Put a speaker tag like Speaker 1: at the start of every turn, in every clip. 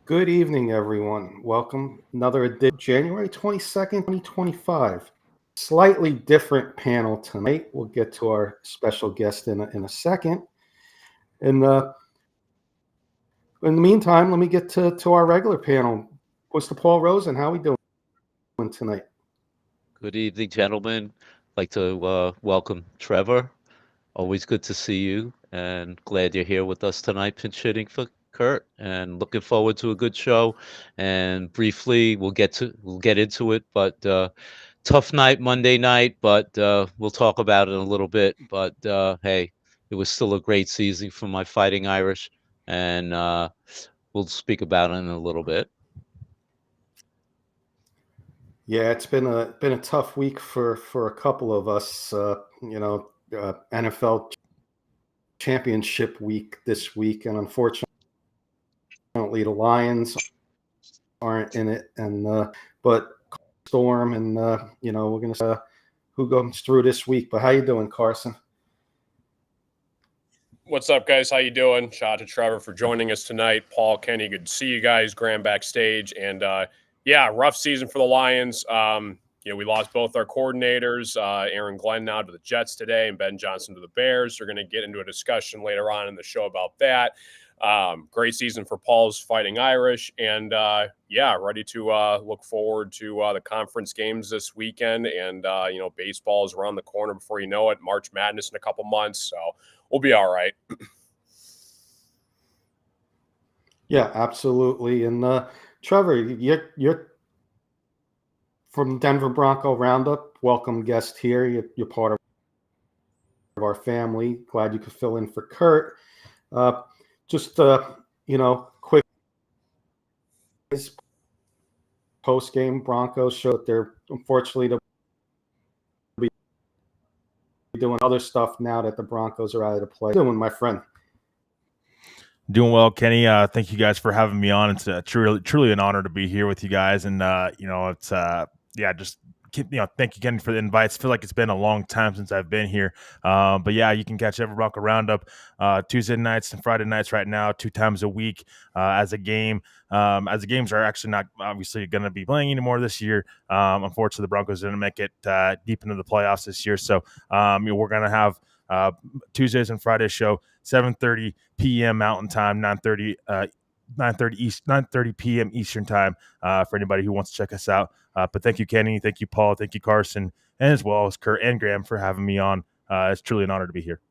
Speaker 1: Good evening, everyone. Welcome. Another edition, January 22nd, 2025. Slightly different panel tonight. We'll get to our special guest in a second. And in the meantime, let me get to our regular panel. Mr. Paul Rosen, how are we doing tonight?
Speaker 2: Good evening, gentlemen. I'd like to welcome Trevor. Always good to see you, and glad you're here with us tonight, pinch hitting for Kurt, and looking forward to a good show. And briefly, we'll get into it, but tough night Monday night, but we'll talk about it in a little bit. But hey, it was still a great season for my Fighting Irish, and we'll speak about it in a little bit.
Speaker 1: Yeah, it's been a tough week for a couple of us. NFL championship week this week, and unfortunately, the Lions aren't in it. And but Storm, and we're gonna see who goes through this week. But how you doing, Carson?
Speaker 3: What's up, guys? How you doing? Shout out to Trevor for joining us tonight. Paul, Kenny, good to see you guys. Graham backstage, and yeah, rough season for the Lions. We lost both our coordinators, Aaron Glenn now to the Jets today, and Ben Johnson to the Bears. We're going to get into a discussion later on in the show about that. Great season for Paul's Fighting Irish, and ready to look forward to the conference games this weekend. And baseball is around the corner before you know it. March Madness in a couple months, so we'll be all right.
Speaker 1: Yeah, absolutely. And Trevor, you're from Denver Bronco Roundup. Welcome guest here. You're part of our family. Glad you could fill in for Kurt. Quick post-game Broncos show that they're unfortunately to be doing other stuff now that the Broncos are out of the play. Doing, my friend.
Speaker 4: Doing well, Kenny. Thank you guys for having me on. It's truly an honor to be here with you guys, and thank you, Kenny, for the invites. I feel like it's been a long time since I've been here, but yeah, you can catch every Bronco Roundup Tuesday nights and Friday nights right now, 2 times a week as a game. As the games are actually not obviously going to be playing anymore this year. Unfortunately, the Broncos didn't make it deep into the playoffs this year, so we're going to have Tuesdays and Fridays show 7:30 p.m. Mountain Time, 9:30 p.m. Eastern Time for anybody who wants to check us out. But thank you, Kenny. Thank you, Paul. Thank you, Carson, and as well as Kurt and Graham for having me on. It's truly an honor to be here.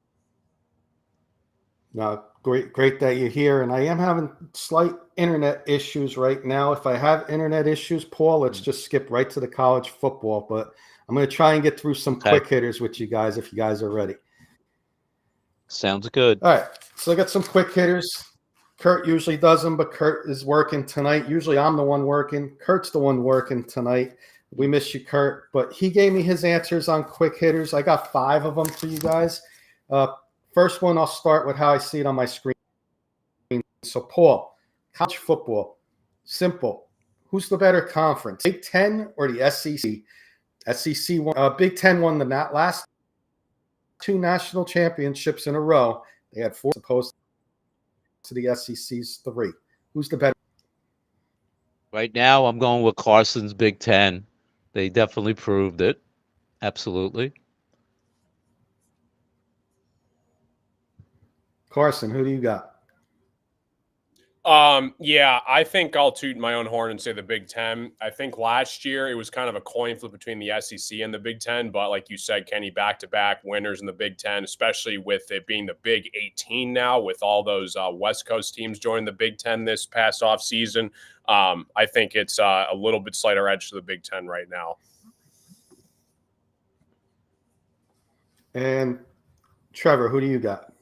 Speaker 1: Great that you're here. And I am having slight internet issues right now. If I have internet issues, Paul, let's just skip right to the college football. But I'm going to try and get through some quick hitters with you guys if you guys are ready.
Speaker 2: Sounds good.
Speaker 1: All right. So I got some quick hitters. Kurt usually does them, but Kurt is working tonight. Usually I'm the one working. Kurt's the one working tonight. We miss you, Kurt. But he gave me his answers on quick hitters. I got 5 of them for you guys. First one, I'll start with how I see it on my screen. So, Paul, college football, simple. Who's the better conference, Big Ten or the SEC? SEC won. Big Ten won the last 2 national championships in a row. They had 4 opposed to the SEC's 3. Who's the better?
Speaker 2: Right now, I'm going with Carson's Big Ten. They definitely proved it. Absolutely.
Speaker 1: Carson, who do you got?
Speaker 3: Yeah, I think I'll toot my own horn and say the Big Ten. I think last year it was kind of a coin flip between the SEC and the Big Ten, but like you said, Kenny, back-to-back winners in the Big Ten, especially with it being the Big 18 now, with all those West Coast teams joining the Big Ten this past offseason. I think it's a little bit slighter edge to the Big Ten right now.
Speaker 1: And Trevor, who do you got?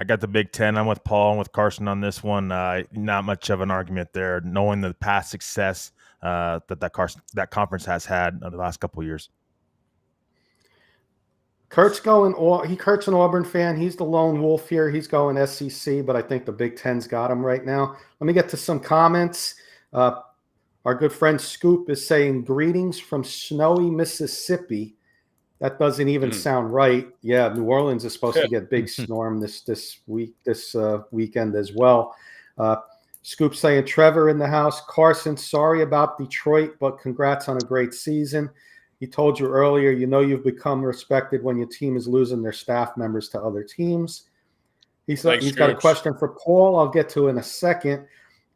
Speaker 4: I got the Big Ten. I'm with Paul and with Carson on this one. Not much of an argument there, knowing the past success that conference has had in the last couple of years.
Speaker 1: Kurt's an Auburn fan. He's the lone wolf here. He's going SEC, but I think the Big Ten's got him right now. Let me get to some comments. Our good friend Scoop is saying, greetings from snowy Mississippi. That doesn't even sound right. Yeah, New Orleans is supposed to get big storm this weekend as well. Scoop saying, Trevor in the house. Carson, sorry about Detroit, but congrats on a great season. He told you earlier, you've become respected when your team is losing their staff members to other teams. He's got a question for Paul I'll get to in a second.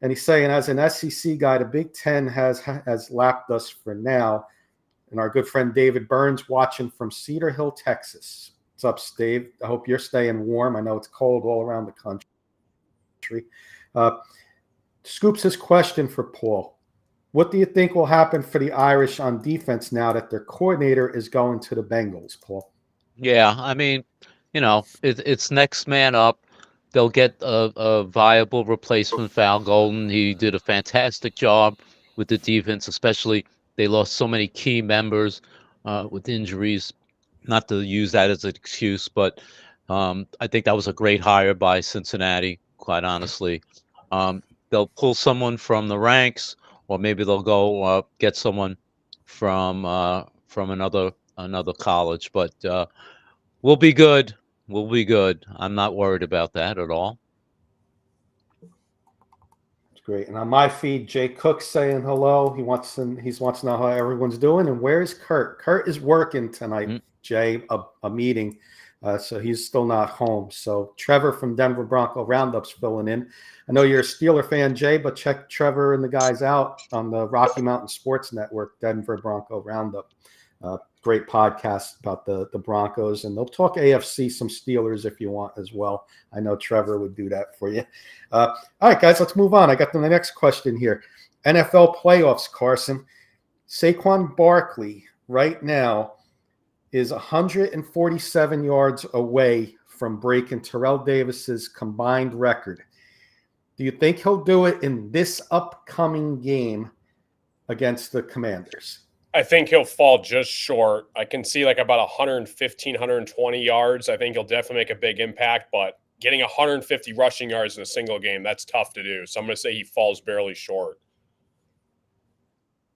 Speaker 1: And he's saying, as an SEC guy, the Big Ten has lapped us for now. And our good friend David Burns watching from Cedar Hill, Texas. What's up, Dave? I hope you're staying warm. I know it's cold all around the country. Scoops his question for Paul. What do you think will happen for the Irish on defense now that their coordinator is going to the Bengals, Paul?
Speaker 2: Yeah, I mean, it's next man up. They'll get a viable replacement for Al Golden. He did a fantastic job with the defense, especially they lost so many key members with injuries. Not to use that as an excuse, but I think that was a great hire by Cincinnati, quite honestly. They'll pull someone from the ranks, or maybe they'll go get someone from another college. But we'll be good. We'll be good. I'm not worried about that at all.
Speaker 1: Great. And on my feed, Jay Cook's saying hello. He wants to know how everyone's doing. And where's Kurt? Kurt is working tonight, Jay, a meeting. So he's still not home. So Trevor from Denver Bronco Roundup's filling in. I know you're a Steeler fan, Jay, but check Trevor and the guys out on the Rocky Mountain Sports Network, Denver Bronco Roundup. Great podcast about the Broncos, and they'll talk AFC, some Steelers if you want as well. I know Trevor would do that for you. All right, guys, let's move on. I got the next question here. NFL playoffs, Carson. Saquon Barkley right now is 147 yards away from breaking Terrell Davis's combined record. Do you think he'll do it in this upcoming game against the Commanders?
Speaker 3: I think he'll fall just short. I can see like about 115, 120 yards. I think he'll definitely make a big impact, but getting 150 rushing yards in a single game, that's tough to do. So I'm going to say he falls barely short.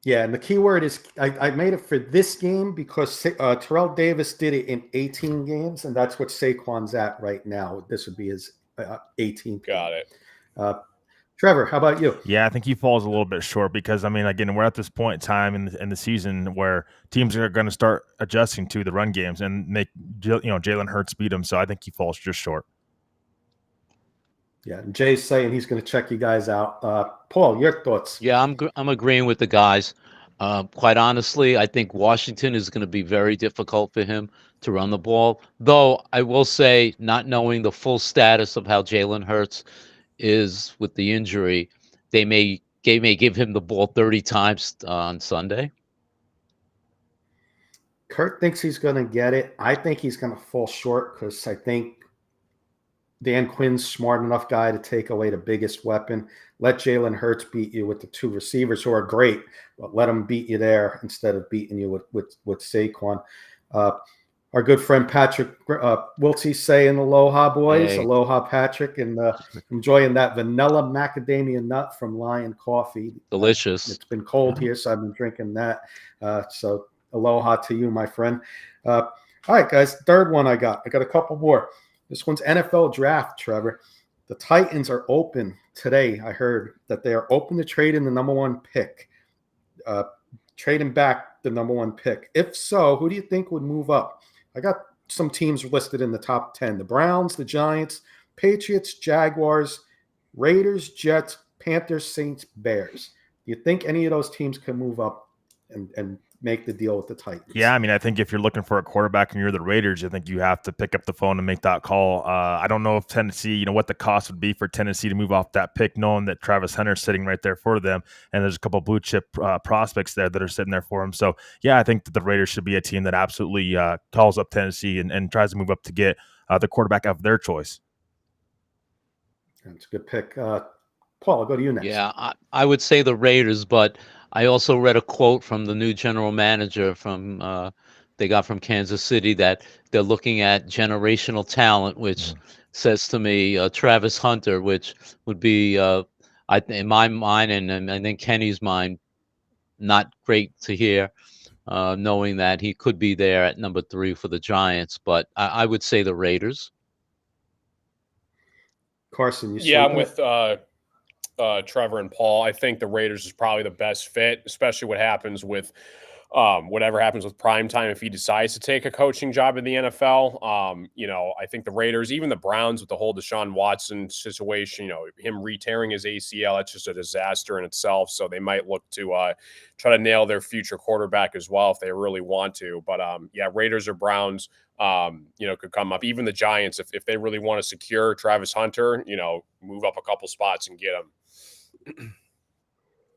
Speaker 1: Yeah, and the key word is I made it for this game because Terrell Davis did it in 18 games, and that's what Saquon's at right now. This would be his 18th.
Speaker 3: Got it.
Speaker 1: Trevor, how about you?
Speaker 4: Yeah, I think he falls a little bit short because, I mean, again, we're at this point in time in the season where teams are going to start adjusting to the run games and make Jalen Hurts beat them. So I think he falls just short.
Speaker 1: Yeah, and Jay's saying he's going to check you guys out. Paul, your thoughts?
Speaker 2: Yeah, I'm agreeing with the guys. Quite honestly, I think Washington is going to be very difficult for him to run the ball. Though I will say, not knowing the full status of how Jalen Hurts is with the injury, they may give him the ball 30 times on Sunday.
Speaker 1: Kurt thinks he's going to get it. I think he's going to fall short because I think Dan Quinn's smart enough guy to take away the biggest weapon. Let Jalen Hurts beat you with the two receivers who are great, but let him beat you there instead of beating you with Saquon. Our good friend Patrick Wiltsey saying aloha, boys.
Speaker 2: Hey.
Speaker 1: Aloha, Patrick, and enjoying that vanilla macadamia nut from Lion Coffee.
Speaker 2: Delicious.
Speaker 1: It's been cold here, so I've been drinking that. So aloha to you, my friend. All right, guys, third one I got a couple more. This one's NFL draft, Trevor. The Titans are open today. I heard that they are open to trading the number one pick, trading back the number one pick. If so, who do you think would move up? I got some teams listed in the top 10. The Browns, the Giants, Patriots, Jaguars, Raiders, Jets, Panthers, Saints, Bears. Do you think any of those teams can move up and make the deal with the Titans?
Speaker 4: Yeah, I mean, I think if you're looking for a quarterback and you're the Raiders, I think you have to pick up the phone and make that call. I don't know if Tennessee, what the cost would be for Tennessee to move off that pick, knowing that Travis Hunter's sitting right there for them, and there's a couple blue chip prospects there that are sitting there for him. So, yeah, I think that the Raiders should be a team that absolutely calls up Tennessee and tries to move up to get the quarterback of their choice.
Speaker 1: That's a good pick. Paul, I'll go to you next.
Speaker 2: Yeah, I would say the Raiders, but I also read a quote from the new general manager from they got from Kansas City that they're looking at generational talent, which says to me Travis Hunter, which would be in my mind and I think Kenny's mind, not great to hear, knowing that he could be there at number 3 for the Giants. But I would say the Raiders.
Speaker 1: Carson,
Speaker 3: I'm with Trevor and Paul. I think the Raiders is probably the best fit, especially what happens with whatever happens with Primetime if he decides to take a coaching job in the NFL. I think the Raiders, even the Browns with the whole Deshaun Watson situation, him re-tearing his ACL, that's just a disaster in itself. So they might look to try to nail their future quarterback as well if they really want to. But Raiders or Browns, could come up. Even the Giants, if they really want to secure Travis Hunter, move up a couple spots and get him.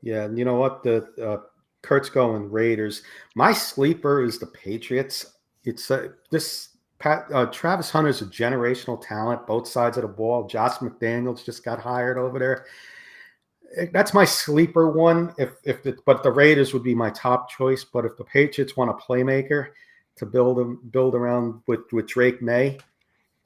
Speaker 1: Yeah, and you know what? Kurt's going Raiders. My sleeper is the Patriots. It's Travis Hunter's a generational talent, both sides of the ball. Josh McDaniels just got hired over there. That's my sleeper one. But the Raiders would be my top choice. But if the Patriots want a playmaker to build around with Drake May,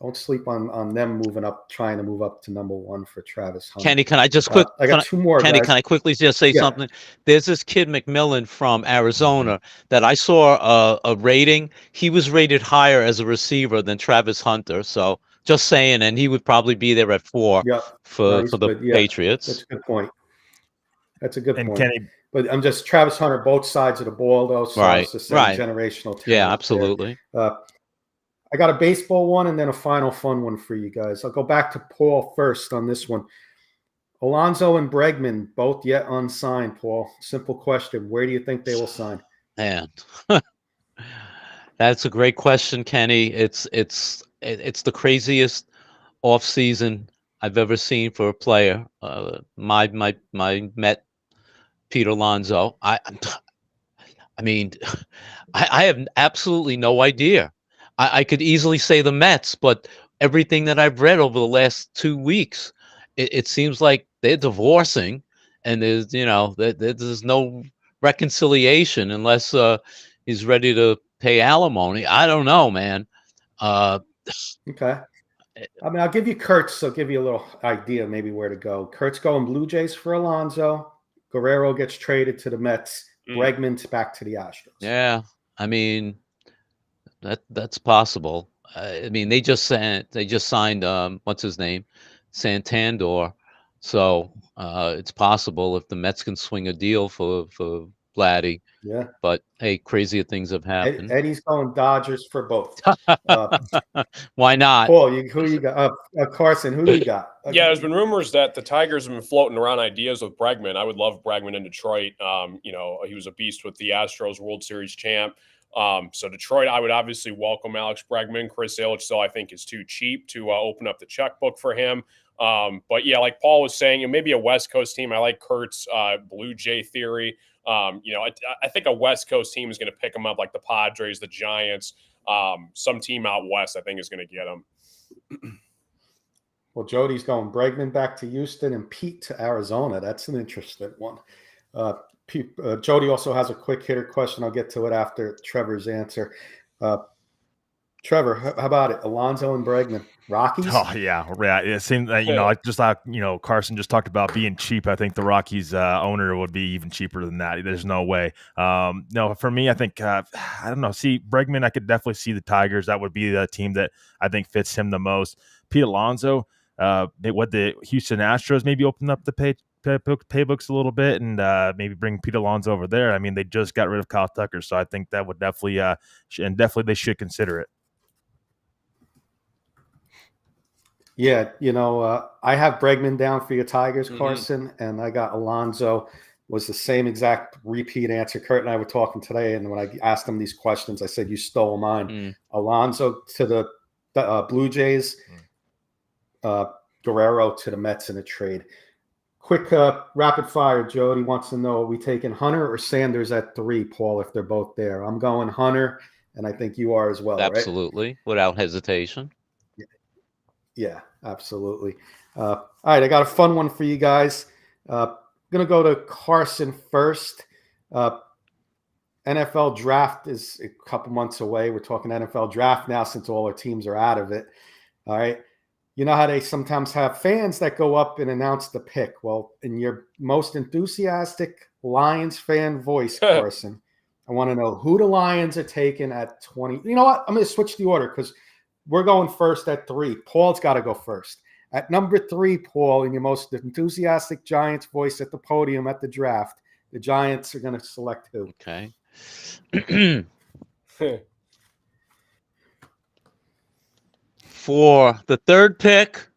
Speaker 1: don't sleep on them trying to move up to number 1 for Travis Hunter.
Speaker 2: Kenny, can I just
Speaker 1: I got 2 more.
Speaker 2: Kenny,
Speaker 1: guys.
Speaker 2: can I quickly just say something? There's this kid McMillan from Arizona that I saw a rating. He was rated higher as a receiver than Travis Hunter. So just saying, and he would probably be there at 4 for the Patriots.
Speaker 1: That's a good point. That's a good point.
Speaker 4: Kenny,
Speaker 1: but I'm just Travis Hunter, both sides of the ball, though. So it's the same generational talent.
Speaker 2: Yeah, absolutely.
Speaker 1: I got a baseball one and then a final fun one for you guys. I'll go back to Paul first on this one. Alonso and Bregman, both yet unsigned, Paul. Simple question. Where do you think they will sign?
Speaker 2: Man, that's a great question, Kenny. It's the craziest offseason I've ever seen for a player. My Met, Pete Alonso. I mean, I have absolutely no idea. I could easily say the Mets, but everything that I've read over the last 2 weeks, it seems like they're divorcing, and there's no reconciliation unless he's ready to pay alimony. I don't know, man.
Speaker 1: Okay. I mean, I'll give you Kurtz. I'll give you a little idea maybe where to go. Kurt's going Blue Jays for Alonso. Guerrero gets traded to the Mets. Bregman's back to the Astros.
Speaker 2: Yeah, I mean, that's possible. I mean, they just signed what's his name, Santander. So it's possible if the Mets can swing a deal for Vladdy.
Speaker 1: Yeah.
Speaker 2: But hey, crazier things have happened.
Speaker 1: Eddie's going Dodgers for both.
Speaker 2: Why not?
Speaker 1: Paul, who you got? Carson, who do you got?
Speaker 3: Yeah, there's been rumors that the Tigers have been floating around ideas with Bregman. I would love Bregman in Detroit. He was a beast with the Astros World Series champ. So Detroit, I would obviously welcome Alex Bregman. Chris Ilitch, though, I think is too cheap to open up the checkbook for him. But yeah, like Paul was saying, maybe a West Coast team. I like Kurt's Blue Jay theory. I think a West Coast team is going to pick him up, like the Padres, the Giants. Some team out west, I think, is going to get him.
Speaker 1: Well, Jody's going Bregman back to Houston and Pete to Arizona. That's an interesting one. Jody also has a quick hitter question. I'll get to it after Trevor's answer. Trevor, how about it? Alonso and Bregman, Rockies?
Speaker 4: Oh yeah. It seems that just like Carson just talked about being cheap. I think the Rockies owner would be even cheaper than that. There's no way. No, for me, I think I don't know. See, Bregman, I could definitely see the Tigers. That would be the team that I think fits him the most. Pete Alonso, the Houston Astros maybe open up the paybooks a little bit and maybe bring Pete Alonso over there. I mean, they just got rid of Kyle Tucker, so I think that would definitely they should consider it.
Speaker 1: Yeah, I have Bregman down for your Tigers,
Speaker 3: Mhm.
Speaker 1: Carson, and I got Alonso. Was the same exact repeat answer. Kurt and I were talking today, and when I asked him these questions, I said, you stole mine.
Speaker 2: Mm.
Speaker 1: Alonso to the Blue Jays, Guerrero to the Mets in a trade. Quick rapid fire. Jody wants to know, are we taking Hunter or Sanders at 3, Paul, if they're both there? I'm going Hunter, and I think you are as well, right?
Speaker 2: Absolutely, without hesitation.
Speaker 1: Yeah, absolutely. All right, I got a fun one for you guys. I'm going to go to Carson first. NFL draft is a couple months away. We're talking NFL draft now since all our teams are out of it. All right. You know how they sometimes have fans that go up and announce the pick? Well, in your most enthusiastic Lions fan voice, Carson, I want to know who the Lions are taking at 20. You know what? I'm going to switch the order because we're going first at 3. Paul's got to go first. At number 3, Paul, in your most enthusiastic Giants voice at the podium at the draft, the Giants are going to select who?
Speaker 2: Okay. For the third pick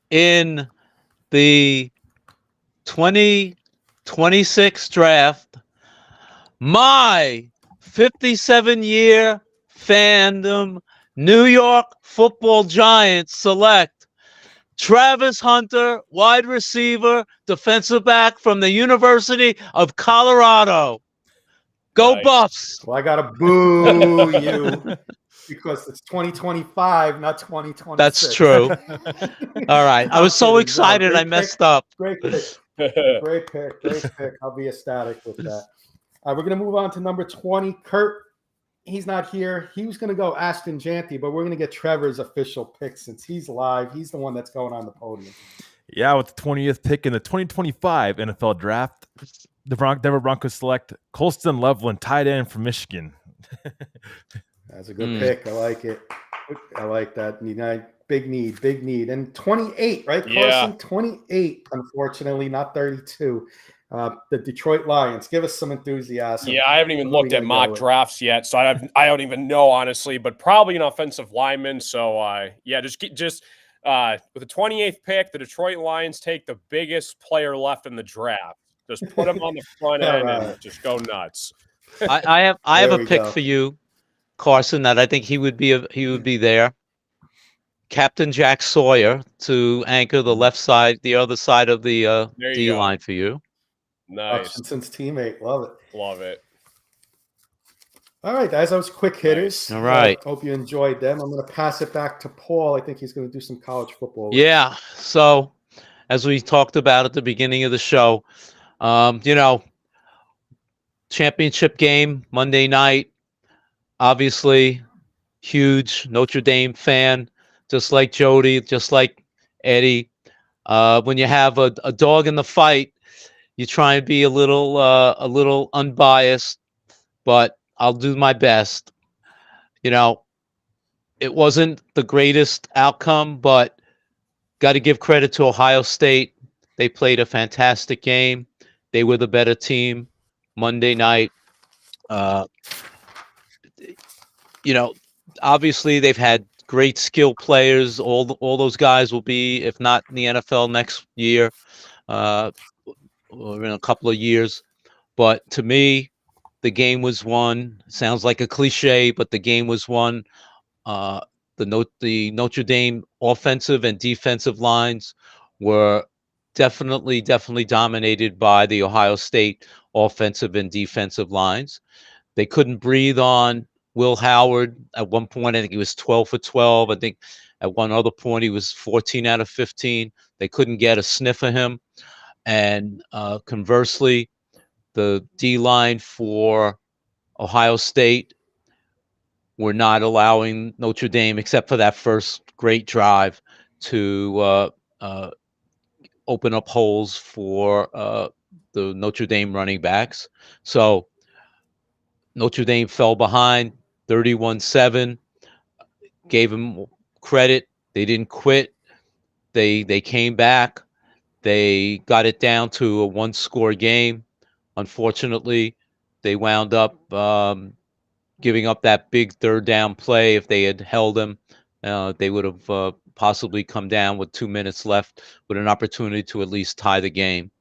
Speaker 2: in the 2026 draft, my 57-year fandom New York Football Giants select Travis Hunter, wide receiver, defensive back from the University of Colorado. Go
Speaker 3: Nice.
Speaker 2: Buffs!
Speaker 1: Well, I got to boo you because it's 2025, not 2026.
Speaker 2: That's true. All right. I was so
Speaker 1: kidding.
Speaker 2: excited I
Speaker 1: Great
Speaker 2: messed
Speaker 1: pick.
Speaker 2: up.
Speaker 1: Great pick. Great pick. Great pick. I'll be ecstatic with that. We're going to move on to number 20. Kurt, he's not here. He was going to go Ashton Janty, but we're going to get Trevor's official pick since he's live. He's the one that's going on the podium.
Speaker 4: Yeah, with the 20th pick in the 2025 NFL draft, the Denver Broncos select Colston Loveland, tight end from Michigan.
Speaker 1: That's a good pick. I like it. I like that. Big need. And 28, right, Carson?
Speaker 3: Yeah.
Speaker 1: 28, unfortunately, not 32. The Detroit Lions. Give us some enthusiasm.
Speaker 3: Yeah, I haven't even looked at mock drafts yet, so I don't even know, honestly, but probably an offensive lineman. So, yeah, just with the 28th pick, the Detroit Lions take the biggest player left in the draft. Just put him on the front end and just go nuts.
Speaker 2: I have a pick
Speaker 1: go.
Speaker 2: for you, Carson, that I think he would be there. Captain Jack Sawyer to anchor the left side, the other side of the D line for you.
Speaker 3: Nice.
Speaker 1: Hutchinson's teammate. Love it.
Speaker 3: Love it.
Speaker 1: All right, guys. Those quick hitters.
Speaker 2: Nice. All right.
Speaker 1: Hope you enjoyed them. I'm going to pass it back to Paul. I think he's going to do some college football.
Speaker 2: Yeah. So, as we talked about at the beginning of the show, championship game Monday night. Obviously, huge Notre Dame fan, just like Jody, just like Eddie. When you have a dog in the fight, you try and be a little unbiased, but I'll do my best. It wasn't the greatest outcome, but got to give credit to Ohio State. They played a fantastic game. They were the better team Monday night. Obviously they've had great skill players. All those guys will be, if not in the NFL next year, or in a couple of years. But to me, the game was won. Sounds like a cliche, but the game was won. The Notre Dame offensive and defensive lines were definitely dominated by the Ohio State offensive and defensive lines. They couldn't breathe on Will Howard. At one point, I think he was 12 for 12. I think at one other point, he was 14 out of 15. They couldn't get a sniff of him. And conversely, the D-line for Ohio State were not allowing Notre Dame, except for that first great drive, to open up holes for the Notre Dame running backs. So Notre Dame fell behind 31-7, gave them credit. They didn't quit. They came back. They got it down to a one-score game. Unfortunately, they wound up giving up that big third down play. If they had held them, they would have possibly come down with 2 minutes left with an opportunity to at least tie the game.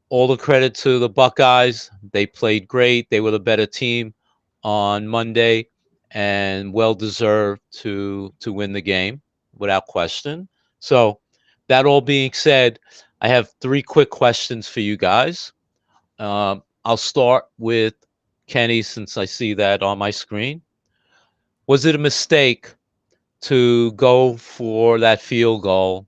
Speaker 2: All the credit to the Buckeyes. They played great. They were the better team on Monday and well deserved to win the game without question. So, that all being said, I have 3 quick questions for you guys. I'll start with Kenny since I see that on my screen. Was it a mistake to go for that field goal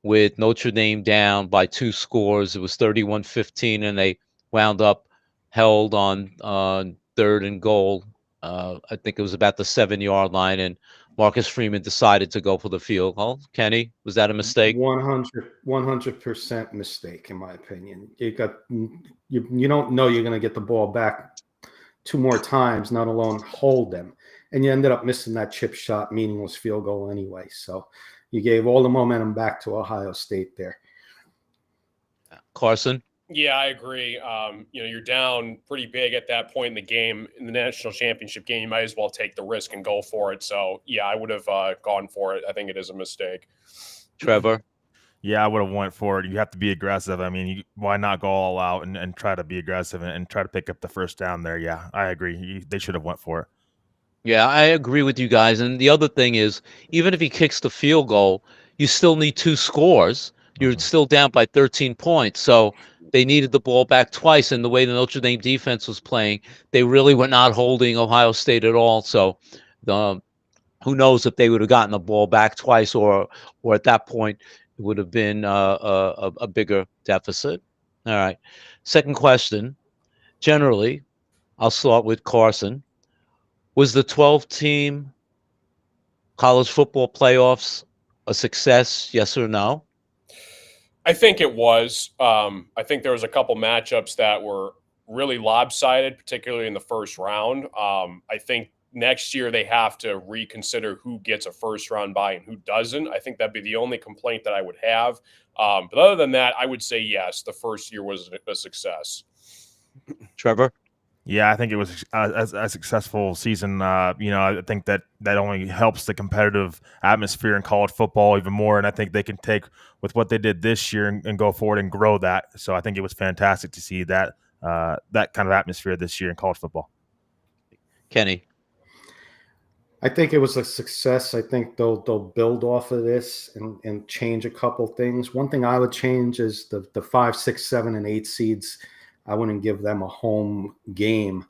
Speaker 2: with Notre Dame down by 2 scores? It was 31-15, and they wound up held on 3rd and goal. I think it was about the 7-yard line, and Marcus Freeman decided to go for the field goal. Kenny, was that a mistake?
Speaker 1: 100% mistake, in my opinion. You don't know you're going to get the ball back 2 more times, not alone hold them. And you ended up missing that chip shot, meaningless field goal anyway. So you gave all the momentum back to Ohio State there.
Speaker 2: Carson?
Speaker 3: Yeah, I agree. You're down pretty big at that point in the game, in the national championship game. You might as well take the risk and go for it. So, yeah, I would have gone for it. I think it is a mistake.
Speaker 2: Trevor?
Speaker 4: Yeah, I would have went for it. You have to be aggressive. I mean, why not go all out and try to be aggressive and try to pick up the first down there? Yeah, I agree. They should have went for it.
Speaker 2: Yeah, I agree with you guys. And the other thing is, even if he kicks the field goal, you still need 2 scores. You're still down by 13 points. So they needed the ball back twice. And the way the Notre Dame defense was playing, they really were not holding Ohio State at all. So who knows if they would have gotten the ball back twice, or at that point it would have been a bigger deficit. All right. Second question. Generally, I'll start with Carson. Was the 12-team college football playoffs a success, yes or no?
Speaker 3: I think it was. I think there was a couple matchups that were really lopsided, particularly in the first round. I think next year they have to reconsider who gets a first-round bye and who doesn't. I think that'd be the only complaint that I would have. But other than that, I would say yes, the first year was a success.
Speaker 2: Trevor?
Speaker 4: Yeah, I think it was a successful season. I think that only helps the competitive atmosphere in college football even more. And I think they can take with what they did this year and go forward and grow that. So I think it was fantastic to see that kind of atmosphere this year in college football.
Speaker 2: Kenny?
Speaker 1: I think it was a success. I think they'll build off of this and change a couple things. One thing I would change is the 5, 6, 7, and 8 seeds. I wouldn't give them a home game,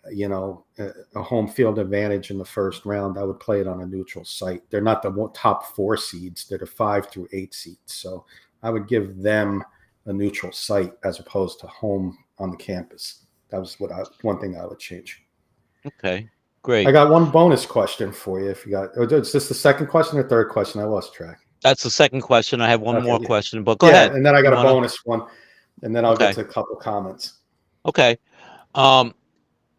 Speaker 1: a home field advantage in the first round. I would play it on a neutral site. They're not the top 4 seeds. They're the 5 through 8 seeds. So I would give them a neutral site as opposed to home on the campus. That was one thing I would change.
Speaker 2: Okay, great.
Speaker 1: I got one bonus question for you. If you got, is this the second question or third question? I lost track.
Speaker 2: That's the second question. I have one more
Speaker 1: yeah.
Speaker 2: question, but go ahead.
Speaker 1: And then I got a bonus one, and then I'll get to a couple comments.
Speaker 2: Okay.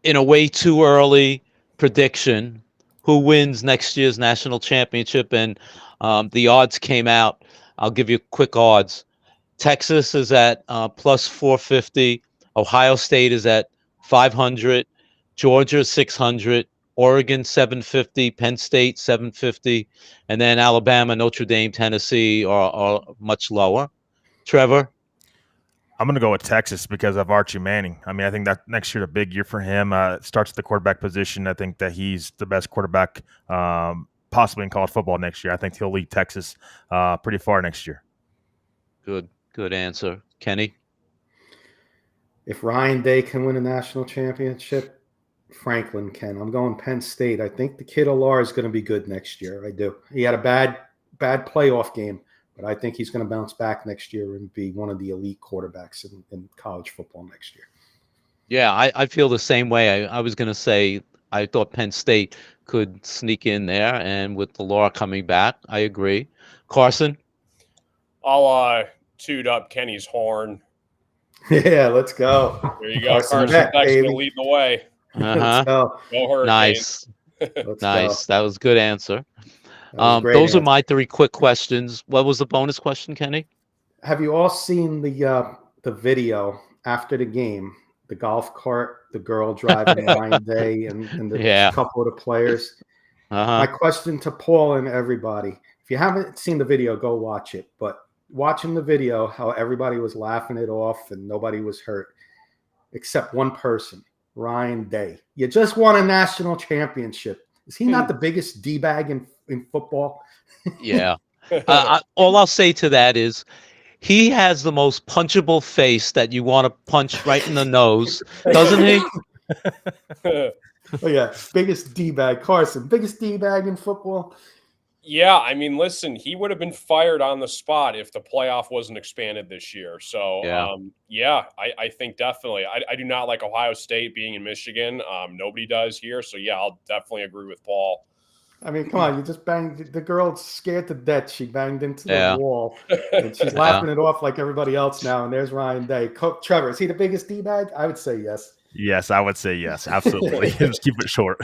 Speaker 2: In a way too early prediction, who wins next year's national championship? And the odds came out. I'll give you quick odds. Texas is at plus 450. Ohio State is at 500. Georgia 600. Oregon 750. Penn State 750. And then Alabama, Notre Dame, Tennessee are much lower. Trevor?
Speaker 4: I'm going to go with Texas because of Archie Manning. I mean, I think that next year a big year for him. Starts at the quarterback position. I think that he's the best quarterback possibly in college football next year. I think he'll lead Texas pretty far next year.
Speaker 2: Good answer. Kenny?
Speaker 1: If Ryan Day can win a national championship, Franklin can. I'm going Penn State. I think the kid Olar is going to be good next year. I do. He had a bad playoff game, but I think he's going to bounce back next year and be one of the elite quarterbacks in college football next year.
Speaker 2: Yeah, I feel the same way. I was going to say I thought Penn State could sneak in there, and with the Law coming back, I agree. Carson?
Speaker 3: I'll toot up Kenny's horn.
Speaker 1: Yeah, let's go.
Speaker 3: There you go. Carson's going to lead the way.
Speaker 2: Uh-huh.
Speaker 1: Go
Speaker 2: Nice. Nice. That was a good answer. Those
Speaker 1: answer.
Speaker 2: are my 3 quick questions. What was the bonus question, Kenny?
Speaker 1: Have you all seen the video after the game? The golf cart, the girl driving Ryan Day, and the couple of the players. My question to Paul and everybody: If you haven't seen the video, go watch it. But watching the video, how everybody was laughing it off and nobody was hurt, except one person, Ryan Day. You just won a national championship. Is he not the biggest D-bag in football?
Speaker 2: Yeah. All I'll say to that is he has the most punchable face that you want to punch right in the nose, doesn't he?
Speaker 1: Oh, yeah. Biggest D-bag. Carson, biggest D-bag in football?
Speaker 3: Yeah, I mean, listen, he would have been fired on the spot if the playoff wasn't expanded this year. So, I think definitely. I do not like Ohio State being in Michigan. Nobody does here. So, yeah, I'll definitely agree with Paul.
Speaker 1: I mean, come on, you just banged the girl scared to death. She banged into the wall, and she's laughing it off like everybody else now. And there's Ryan Day. Trevor, is he the biggest D-bag? I would say yes.
Speaker 4: Yes, I would say yes. Absolutely. Just keep it short.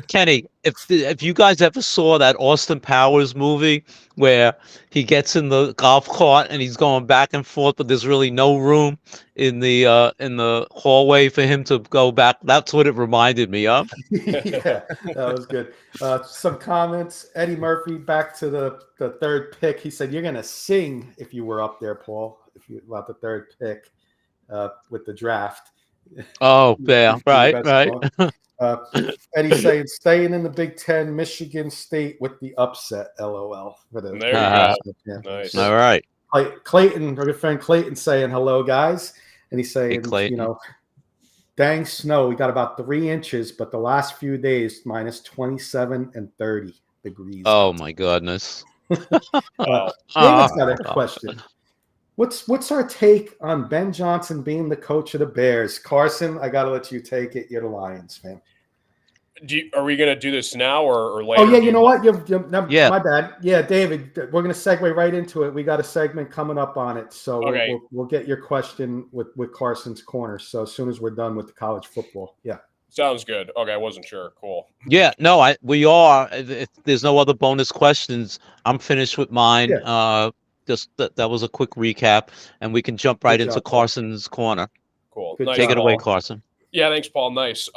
Speaker 2: Kenny, if you guys ever saw that Austin Powers movie where he gets in the golf cart and he's going back and forth, but there's really no room in the hallway for him to go back, that's what it reminded me of.
Speaker 1: Yeah, that was good. Some comments. Eddie Murphy, back to the third pick. He said, "You're gonna sing if you were up there, Paul. If you about the third pick with the draft."
Speaker 2: Oh, yeah, right.
Speaker 1: Eddie's saying, "Staying in the Big Ten, Michigan State with the upset." LOL. For the
Speaker 3: There you go. Nice.
Speaker 2: All right.
Speaker 1: Clayton, our good friend Clayton, saying hello, guys, and he's saying,
Speaker 2: Clayton.
Speaker 1: Dang snow. We got about 3 inches, but the last few days, minus 27 and 30 degrees.
Speaker 2: Oh, my goodness.
Speaker 1: David's got a question. What's our take on Ben Johnson being the coach of the Bears? Carson, I got to let you take it. You're the Lions fan.
Speaker 3: Are we going to do this now or later?
Speaker 1: Oh, yeah, you know what?
Speaker 2: Yeah.
Speaker 1: My bad. Yeah, David, we're going to segue right into it. We got a segment coming up on it. So
Speaker 3: Okay.
Speaker 1: we'll get your question with Carson's Corner. So as soon as we're done with the college football. Yeah.
Speaker 3: Sounds good. Okay, I wasn't sure. Cool.
Speaker 2: Yeah, no, we are. If there's no other bonus questions, I'm finished with mine.
Speaker 1: Yeah.
Speaker 2: Just that was a quick recap, and we can jump right
Speaker 1: Good
Speaker 2: into
Speaker 1: job,
Speaker 2: Carson's Corner.
Speaker 3: Cool.
Speaker 1: Good
Speaker 3: Nice,
Speaker 2: Take it
Speaker 1: job.
Speaker 2: away,
Speaker 3: Paul.
Speaker 2: Carson.
Speaker 3: Yeah, thanks, Paul. Nice.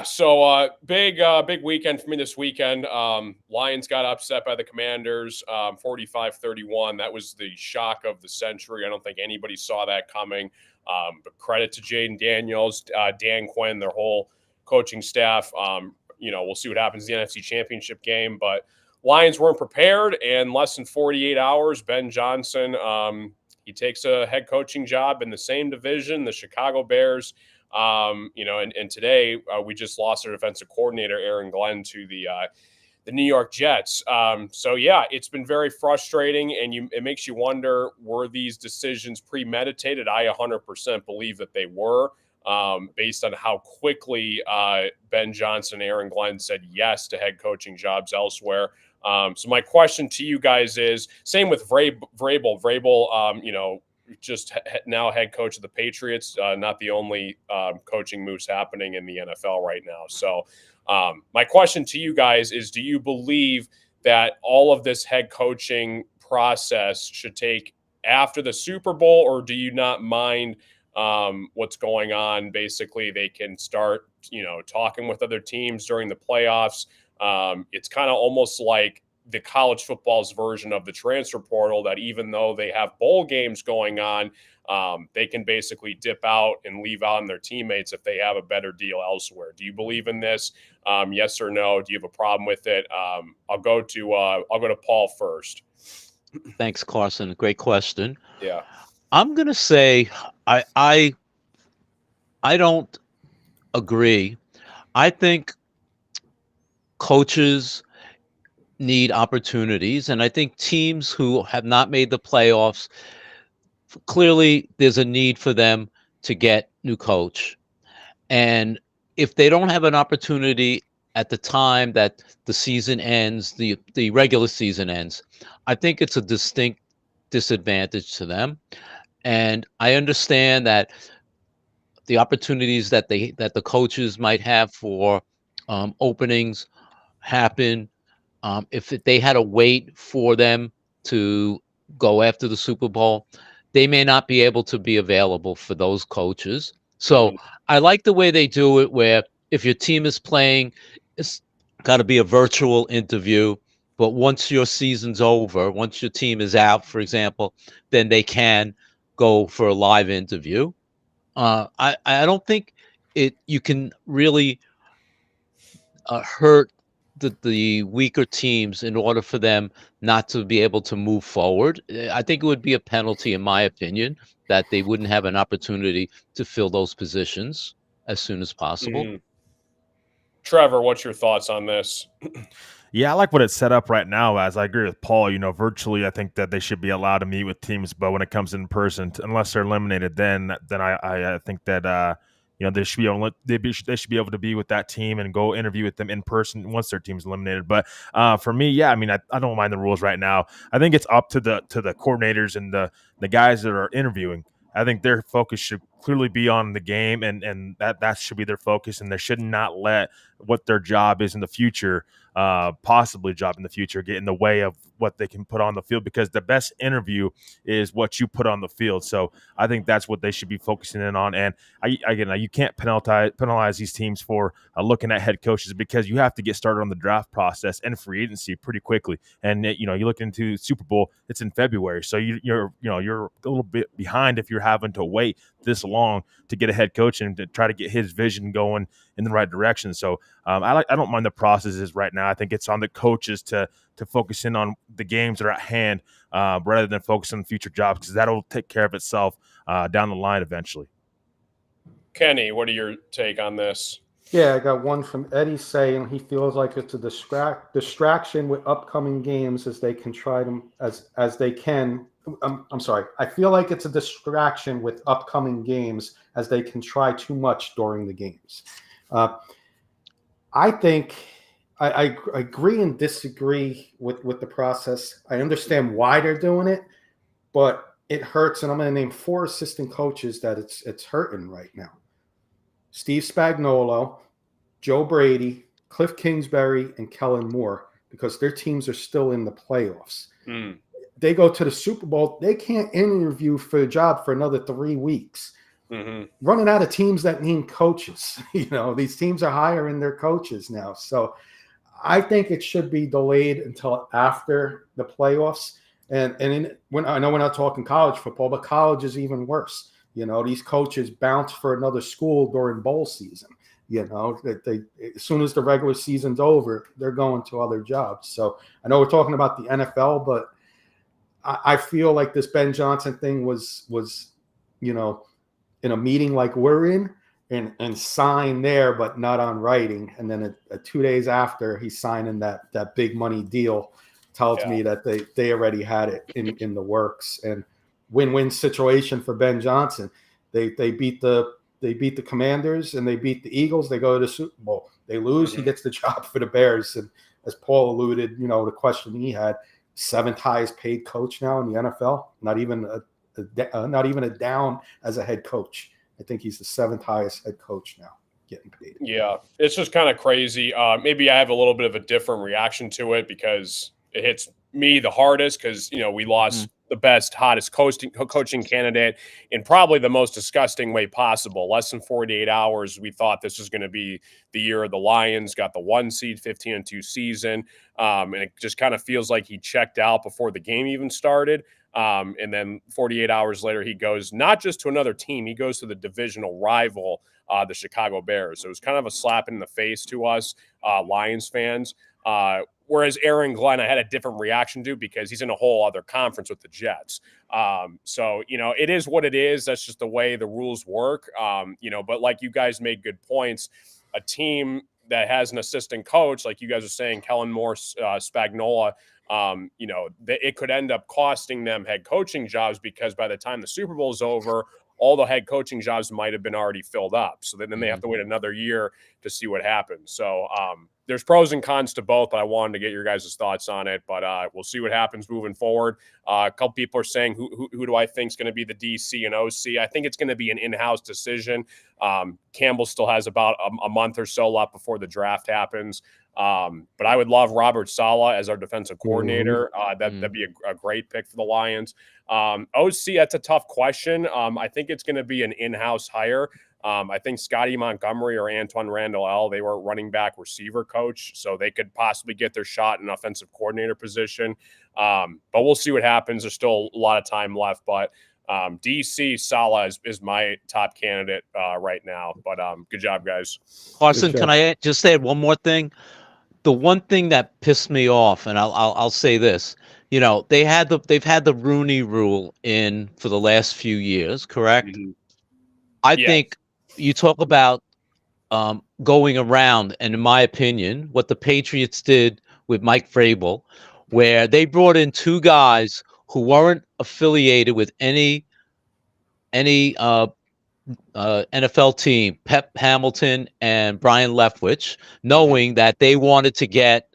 Speaker 3: So big weekend for me this weekend. Lions got upset by the Commanders, 45-31. That was the shock of the century. I don't think anybody saw that coming. But credit to Jaden Daniels, Dan Quinn, their whole coaching staff. We'll see what happens in the NFC Championship game, but Lions weren't prepared, and less than 48 hours, Ben Johnson, he takes a head coaching job in the same division, the Chicago Bears. And today we just lost our defensive coordinator, Aaron Glenn, to the New York Jets. It's been very frustrating, and it makes you wonder, were these decisions premeditated? I 100% believe that they were, based on how quickly Ben Johnson, Aaron Glenn said yes to head coaching jobs elsewhere. So my question to you guys is, same with Vrabel. Vrabel, just now head coach of the Patriots, not the only coaching moves happening in the NFL right now. So my question to you guys is, do you believe that all of this head coaching process should take after the Super Bowl, or do you not mind what's going on? Basically, they can start, talking with other teams during the playoffs. It's kind of almost like the college football's version of the transfer portal, that even though they have bowl games going on, they can basically dip out and leave out on their teammates if they have a better deal elsewhere. Do you believe in this? Yes or no? Do you have a problem with it? I'll go to Paul first.
Speaker 2: Thanks, Carson. Great question.
Speaker 3: Yeah.
Speaker 2: I'm gonna say I don't agree. I think coaches need opportunities, and I think teams who have not made the playoffs, clearly there's a need for them to get new coach. And if they don't have an opportunity at the time that the season ends, the regular season ends, I think it's a distinct disadvantage to them. And I understand that the opportunities that the coaches might have for openings happen. If they had to wait for them to go after the Super Bowl, they may not be able to be available for those coaches. So I like the way they do it, where if your team is playing, it's got to be a virtual interview. But once your season's over, once your team is out, for example, then they can go for a live interview. I don't think you can really hurt the weaker teams in order for them not to be able to move forward. I think it would be a penalty, in my opinion, that they wouldn't have an opportunity to fill those positions as soon as possible.
Speaker 3: Mhm. Trevor, what's your thoughts on this?
Speaker 4: Yeah, I like what it's set up right now. As I agree with Paul, virtually, I think that they should be allowed to meet with teams, but when it comes in person, unless they're eliminated, then I think that they should be able they should be able to be with that team and go interview with them in person once their team's eliminated. But for me, yeah, I mean, I don't mind the rules right now. I think it's up to the coordinators and the guys that are interviewing. I think their focus should clearly be on the game, and that should be their focus, and they should not let what their job is in the future, possibly job in the future, get in the way of what they can put on the field, because the best interview is what you put on the field. So I think that's what they should be focusing in on. And you can't penalize these teams for looking at head coaches, because you have to get started on the draft process and free agency pretty quickly. And you look into Super Bowl, it's in February, so you're a little bit behind if you're having to wait this long to get a head coach and to try to get his vision going in the right direction. So I don't mind the processes right now. I think it's on the coaches to focus in on the games that are at hand, rather than focus on future jobs, because that'll take care of itself down the line eventually.
Speaker 3: Kenny, what are your take on this?
Speaker 1: Yeah, I got one from Eddie saying he feels like it's a distraction with upcoming games as they can try them as they can. I'm sorry. I feel like it's a distraction with upcoming games as they can try too much during the games. I think I agree and disagree with the process. I understand why they're doing it, but it hurts. And I'm going to name 4 assistant coaches that it's hurting right now: Steve Spagnuolo, Joe Brady, Cliff Kingsbury, and Kellen Moore, because their teams are still in the playoffs. They go to the Super Bowl, they can't interview for a job for another 3 weeks. Running out of teams that need coaches. These teams are hiring their coaches now. So I think it should be delayed until after the playoffs. And I know we're not talking college football, but college is even worse. These coaches bounce for another school during bowl season. They as soon as the regular season's over, they're going to other jobs. So I know we're talking about the NFL, but I feel like this Ben Johnson thing was in a meeting like we're in and signed there, but not on writing. And then 2 days after he's signing that big money deal, tells me that they already had it in the works. And win-win situation for Ben Johnson. They beat the Commanders and they beat the Eagles. They go to the Super Bowl. They lose. He gets the job for the Bears. And as Paul alluded, the question he had, 7th highest paid coach now in the NFL. Not even a down as a head coach. I think he's the 7th highest head coach now getting paid.
Speaker 3: Yeah, it's just kind of crazy. Maybe I have a little bit of a different reaction to it because it hits me the hardest because, we lost the best, hottest coaching candidate in probably the most disgusting way possible. Less than 48 hours, we thought this was going to be the year of the Lions, got the 1 seed, 15-2 season. And it just kind of feels like he checked out before the game even started. And then 48 hours later, he goes not just to another team, he goes to the divisional rival, the Chicago Bears. So it was kind of a slap in the face to us, Lions fans. Whereas Aaron Glenn, I had a different reaction to because he's in a whole other conference with the Jets. So, it is what it is. That's just the way the rules work. But like you guys made good points, a team that has an assistant coach, like you guys are saying, Kellen Moore, Spagnuolo, it could end up costing them head coaching jobs because by the time the Super Bowl is over, all the head coaching jobs might have been already filled up. So then they have to wait another year to see what happens. So there's pros and cons to both, but I wanted to get your guys' thoughts on it. But we'll see what happens moving forward. A couple people are saying, who do I think is going to be the DC and OC? I think it's going to be an in-house decision. Campbell still has about a month or so left before the draft happens. But I would love Robert Saleh as our defensive coordinator. That'd be a great pick for the Lions. OC, that's a tough question. I think it's going to be an in-house hire. I think Scotty Montgomery or Antoine Randall, they were running back receiver coach, so they could possibly get their shot in offensive coordinator position. But we'll see what happens. There's still a lot of time left, but DC Salah is my top candidate right now. But good job, guys.
Speaker 2: Carson, can I just add one more thing? The one thing that pissed me off, and I'll say this, they've had the Rooney Rule in for the last few years, correct?
Speaker 3: Mm-hmm.
Speaker 2: I think you talk about going around, and in my opinion, what the Patriots did with Mike Vrabel, where they brought in two guys who weren't affiliated with any NFL team, Pep Hamilton and Brian Leftwich, knowing that they wanted to get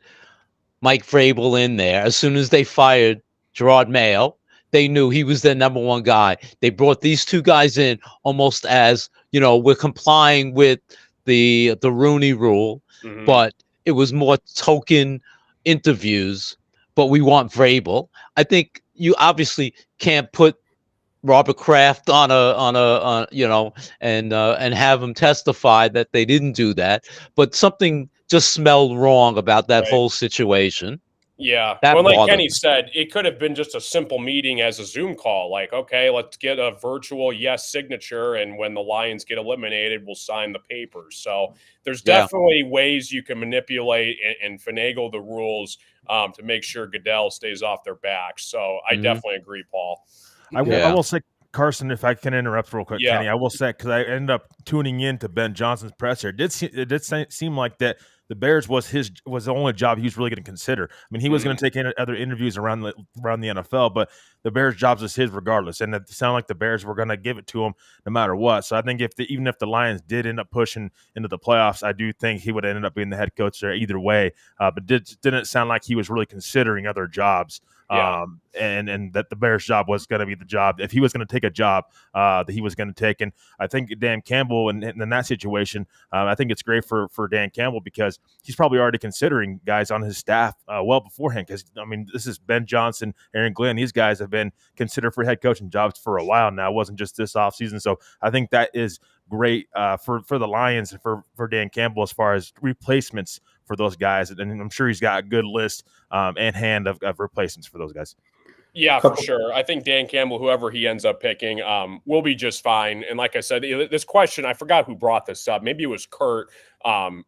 Speaker 2: Mike Vrabel in there. As soon as they fired Gerard Mayo, they knew he was their number one guy. They brought these two guys in almost as, we're complying with the Rooney Rule, but it was more token interviews, but we want Vrabel. I think you obviously can't put Robert Kraft on and have him testify that they didn't do that, but something just smelled wrong about that whole situation.
Speaker 3: Yeah. Well, like Kenny said, it could have been just a simple meeting as a Zoom call. Like, okay, let's get a virtual yes signature, and when the Lions get eliminated, we'll sign the papers. So there's definitely ways you can manipulate and finagle the rules to make sure Goodell stays off their backs. So I definitely agree, Paul.
Speaker 4: I will say, Carson, if I can interrupt real quick, Kenny, I will say, because I ended up tuning in to Ben Johnson's presser, it did seem like that the Bears was the only job he was really going to consider. I mean, he was going to take other interviews around the NFL, but the Bears' jobs was his regardless, and it sounded like the Bears were going to give it to him no matter what. So I think even if the Lions did end up pushing into the playoffs, I do think he would have ended up being the head coach there either way. But didn't sound like he was really considering other jobs. And that the Bears' job was going to be the job. If he was going to take a job that he was going to take. And I think Dan Campbell in that situation, I think it's great for Dan Campbell because he's probably already considering guys on his staff well beforehand. Because, I mean, this is Ben Johnson, Aaron Glenn. These guys have been considered for head coaching jobs for a while now. It wasn't just this offseason. So I think that is great for the Lions and for Dan Campbell as far as replacements for those guys. And I'm sure he's got a good list and hand of replacements for those guys.
Speaker 3: Yeah, for sure. I think Dan Campbell, whoever he ends up picking, will be just fine. And like I said, this question, I forgot who brought this up. Maybe it was Kurt. I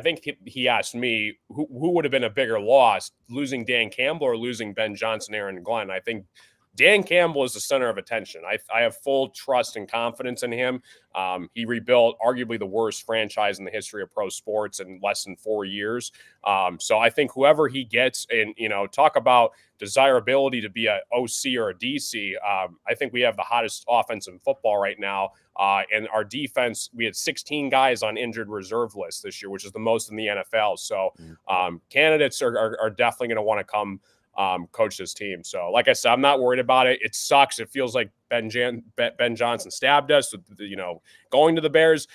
Speaker 3: think he asked me who would have been a bigger loss, losing Dan Campbell or losing Ben Johnson, Aaron Glenn. I think Dan Campbell is the center of attention. I have full trust and confidence in him. He rebuilt arguably the worst franchise in the history of pro sports in less than 4 years. So I think whoever he gets, and talk about desirability to be a OC or a DC. I think we have the hottest offense in football right now. And our defense, we had 16 guys on injured reserve list this year, which is the most in the NFL. So candidates are definitely going to want to come coach this team. So like I said, I'm not worried about it. It sucks. It feels like Ben Johnson stabbed us with, going to the Bears.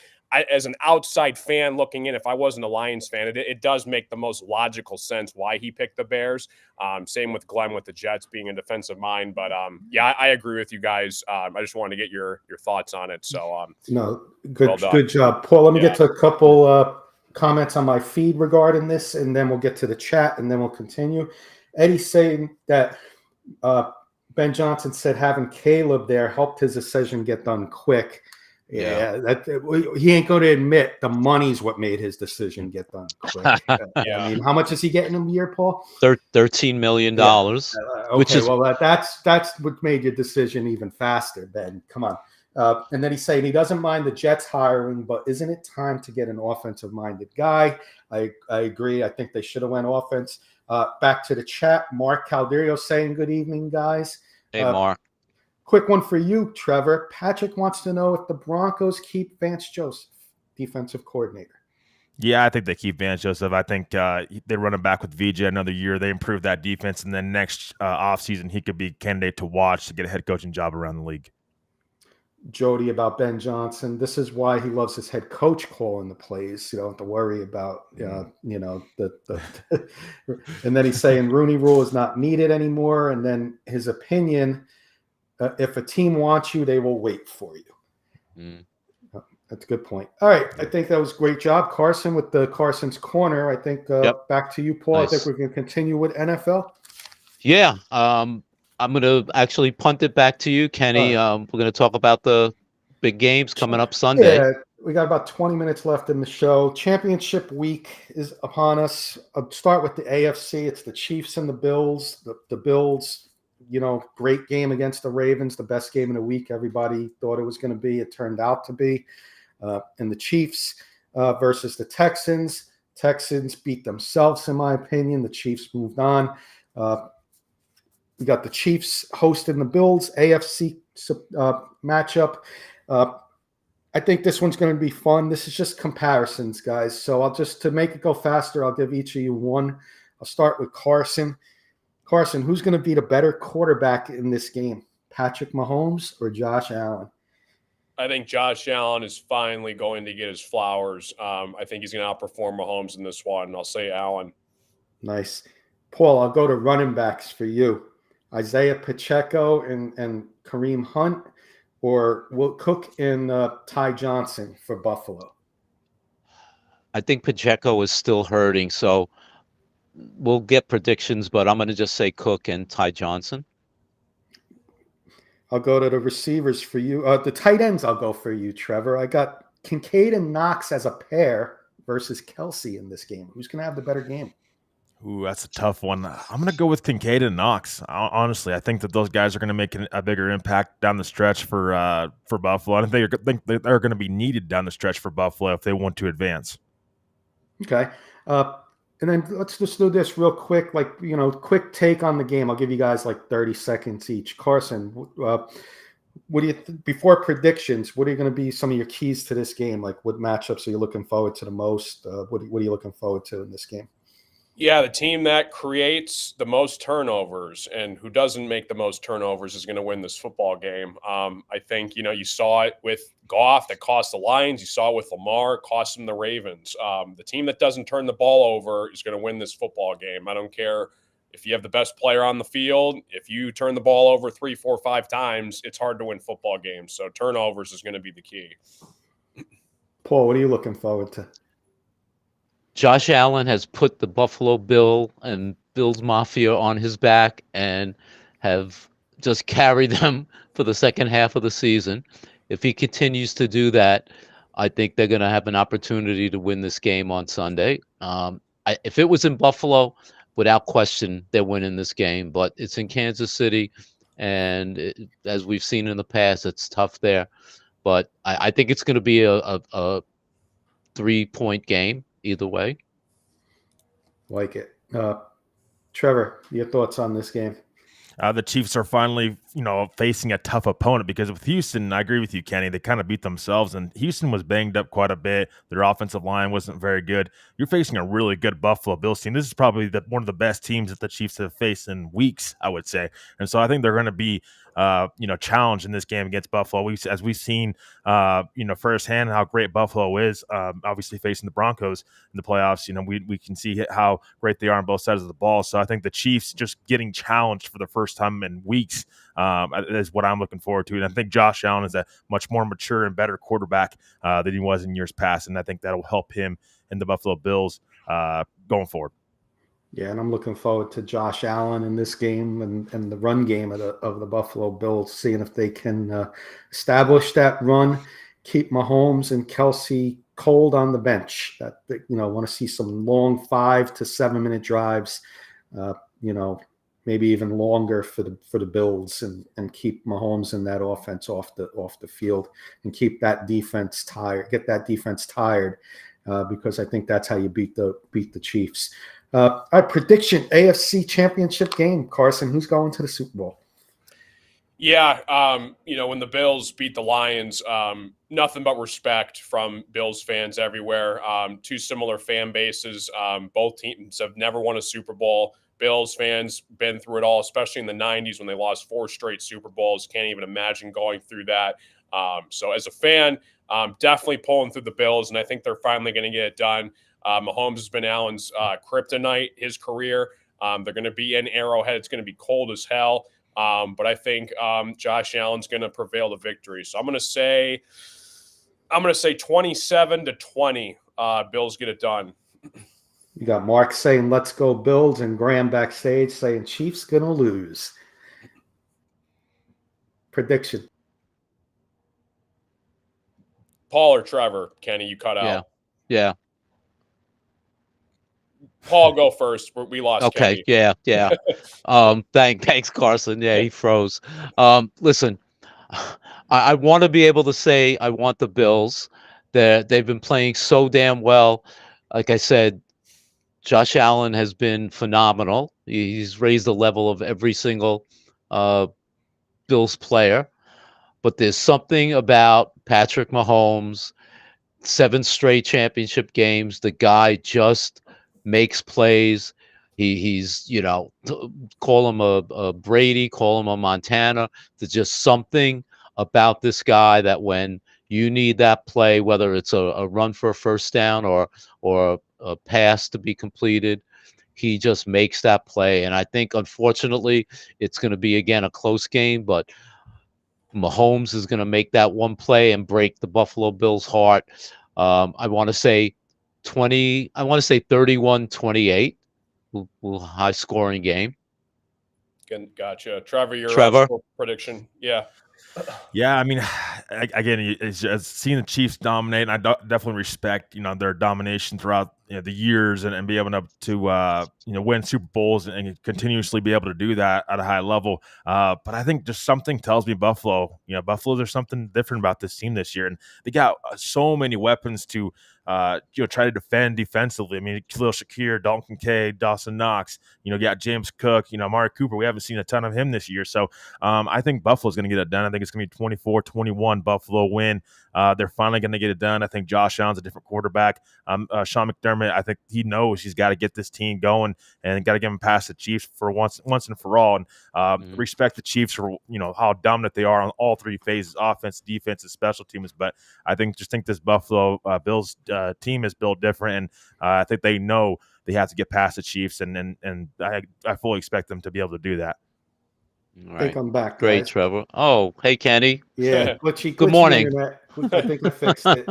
Speaker 3: As an outside fan looking in, if I wasn't a Lions fan, it does make the most logical sense why he picked the Bears. Same with Glenn with the Jets being a defensive mind. But I agree with you guys. I just wanted to get your thoughts on it. So
Speaker 1: no, good job, Paul. Let me get to a couple comments on my feed regarding this, and then we'll get to the chat, and then we'll continue. Eddie's saying that Ben Johnson said having Caleb there helped his decision get done quick. Yeah, he ain't going to admit the money's what made his decision get done quick. I mean, how much is he getting a year, Paul?
Speaker 2: $13 million.
Speaker 1: Okay,
Speaker 2: which is
Speaker 1: that's what made your decision even faster, Ben. Come on. And then he's saying he doesn't mind the Jets hiring, but isn't it time to get an offensive-minded guy? I agree. I think they should have went offense. Back to the chat. Mark Calderio saying good evening, guys.
Speaker 2: Hey, Mark.
Speaker 1: Quick one for you, Trevor. Patrick wants to know if the Broncos keep Vance Joseph, defensive coordinator.
Speaker 4: Yeah, I think they keep Vance Joseph. I think they run him back with VJ another year. They improve that defense, and then next offseason he could be candidate to watch to get a head coaching job around the league.
Speaker 1: Jody about Ben Johnson. This is why he loves his head coach calling the plays. You don't have to worry about, and then he's saying Rooney Rule is not needed anymore. And then his opinion, if a team wants you, they will wait for you. That's a good point. All right. I think that was a great job, Carson, with the Carson's Corner. I think
Speaker 2: Yep.
Speaker 1: back to you, Paul.
Speaker 2: Nice.
Speaker 1: I think we're going to continue with NFL.
Speaker 2: Yeah. I'm going to actually punt it back to you, Kenny.
Speaker 1: All
Speaker 2: We're going to talk about the big games coming up Sunday.
Speaker 1: Yeah, we got about 20 minutes left in the show. Championship week is upon us. I'll start with the AFC. It's the Chiefs and the Bills. The Bills, great game against the Ravens, the best game in the week. Everybody thought it was going to be. It turned out to be. And the Chiefs versus the Texans. Texans beat themselves, in my opinion. The Chiefs moved on. We got the Chiefs hosting the Bills, AFC matchup. I think this one's going to be fun. This is just comparisons, guys. So to make it go faster, I'll give each of you one. I'll start with Carson. Carson, who's going to be the better quarterback in this game? Patrick Mahomes or Josh Allen?
Speaker 3: I think Josh Allen is finally going to get his flowers. I think he's going to outperform Mahomes in this one. I'll say Allen.
Speaker 1: Nice. Paul, I'll go to running backs for you. Isaiah Pacheco and Kareem Hunt, or Will Cook and Ty Johnson for Buffalo?
Speaker 2: I think Pacheco is still hurting, so we'll get predictions, but I'm going to just say Cook and Ty Johnson.
Speaker 1: I'll go to the receivers for you. The tight ends, I'll go for you, Trevor. I got Kincaid and Knox as a pair versus Kelsey in this game. Who's going to have the better game?
Speaker 4: Ooh, that's a tough one. I'm going to go with Kincaid and Knox. Honestly, I think that those guys are going to make a bigger impact down the stretch for Buffalo. I think they're going to be needed down the stretch for Buffalo if they want to advance.
Speaker 1: Okay. And then let's just do this real quick, quick take on the game. I'll give you guys 30 seconds each. Carson, what do you before predictions? What are going to be some of your keys to this game? What matchups are you looking forward to the most? What are you looking forward to in this game?
Speaker 3: Yeah, the team that creates the most turnovers and who doesn't make the most turnovers is going to win this football game. I think, you saw it with Goff that cost the Lions. You saw it with Lamar, cost them the Ravens. The team that doesn't turn the ball over is going to win this football game. I don't care if you have the best player on the field. If you turn the ball over 3, 4, 5 times, it's hard to win football games. So turnovers is going to be the key.
Speaker 1: Paul, what are you looking forward to?
Speaker 2: Josh Allen has put the Buffalo Bill and Bills Mafia on his back and have just carried them for the second half of the season. If he continues to do that, I think they're going to have an opportunity to win this game on Sunday. If it was in Buffalo, without question, they're winning this game. But it's in Kansas City, and as we've seen in the past, it's tough there. But I think it's going to be a 3-point game either way.
Speaker 1: Like it. Trevor, your thoughts on this game?
Speaker 4: The Chiefs are finally, facing a tough opponent because with Houston, I agree with you, Kenny, they kind of beat themselves, and Houston was banged up quite a bit. Their offensive line wasn't very good. You're facing a really good Buffalo Bills team. This is probably one of the best teams that the Chiefs have faced in weeks, I would say. And so I think they're going to be, challenged in this game against Buffalo. As we've seen, firsthand how great Buffalo is, obviously facing the Broncos in the playoffs. We can see how great they are on both sides of the ball. So I think the Chiefs just getting challenged for the first time in weeks is what I'm looking forward to. And I think Josh Allen is a much more mature and better quarterback than he was in years past. And I think that'll help him and the Buffalo Bills going forward.
Speaker 1: Yeah, and I'm looking forward to Josh Allen in this game and the run game of the Buffalo Bills, seeing if they can establish that run, keep Mahomes and Kelsey cold on the bench. I want to see some long 5 to 7 minute drives, maybe even longer for the Bills, and keep Mahomes and that offense off the field and keep that defense tired. Get that defense tired, because I think that's how you beat the Chiefs. Our prediction: AFC Championship game. Carson, who's going to the Super Bowl?
Speaker 3: Yeah, when the Bills beat the Lions, nothing but respect from Bills fans everywhere. Two similar fan bases. Both teams have never won a Super Bowl. Bills fans been through it all, especially in the 90s when they lost 4 straight Super Bowls. Can't even imagine going through that. So as a fan, definitely pulling through the Bills, and I think they're finally going to get it done. Mahomes has been Allen's kryptonite, his career. They're going to be in Arrowhead. It's going to be cold as hell. But I think Josh Allen's going to prevail the victory. So I'm going to say I'm going to say 27-20. Bills get it done.
Speaker 1: You got Mark saying, let's go Bills, and Graham backstage saying, Chiefs going to lose. Prediction.
Speaker 3: Paul or Trevor? Kenny, you cut out.
Speaker 2: Yeah.
Speaker 3: Paul, go first. We lost
Speaker 2: Okay.
Speaker 3: Kenny.
Speaker 2: Yeah. Thanks, Carson. Yeah, he froze. Listen, I want to be able to say I want the Bills. They've been playing so damn well. Like I said, Josh Allen has been phenomenal. He's raised the level of every single Bills player. But there's something about Patrick Mahomes, 7 straight championship games. The guy just makes plays. He's call him a Brady, call him a Montana. There's just something about this guy that when you need that play, whether it's a run for a first down or a pass to be completed, he just makes that play. And I think, unfortunately, it's going to be, again, a close game, but Mahomes is going to make that one play and break the Buffalo Bills' heart. I want to say 31-28, high scoring game.
Speaker 3: Gotcha. Trevor, your score prediction. Yeah.
Speaker 4: Yeah, I mean, again, it's just seeing the Chiefs dominate, and I definitely respect their domination throughout the years and be able to win Super Bowls and continuously be able to do that at a high level. But I think just something tells me Buffalo. There's something different about this team this year, and they got so many weapons to try to defend defensively. I mean, Khalil Shakir, Dalton Kincaid, Dawson Knox. You got James Cook. Amari Cooper. We haven't seen a ton of him this year, so I think Buffalo's going to get it done. I think it's going to be 24-21 Buffalo win. They're finally going to get it done. I think Josh Allen's a different quarterback. Sean McDermott, I think he knows he's got to get this team going and got to get him past the Chiefs for once and for all. And respect the Chiefs for how dominant they are on all 3 phases: offense, defense, and special teams. But I think this Buffalo Bills team is built different, and I think they know they have to get past the Chiefs, and I fully expect them to be able to do that.
Speaker 2: All
Speaker 1: I think I'm back.
Speaker 2: Great,
Speaker 1: guys.
Speaker 2: Trevor. Oh, hey, Kenny.
Speaker 1: Yeah, glitchy
Speaker 2: Good morning.
Speaker 1: Internet. I think I fixed it.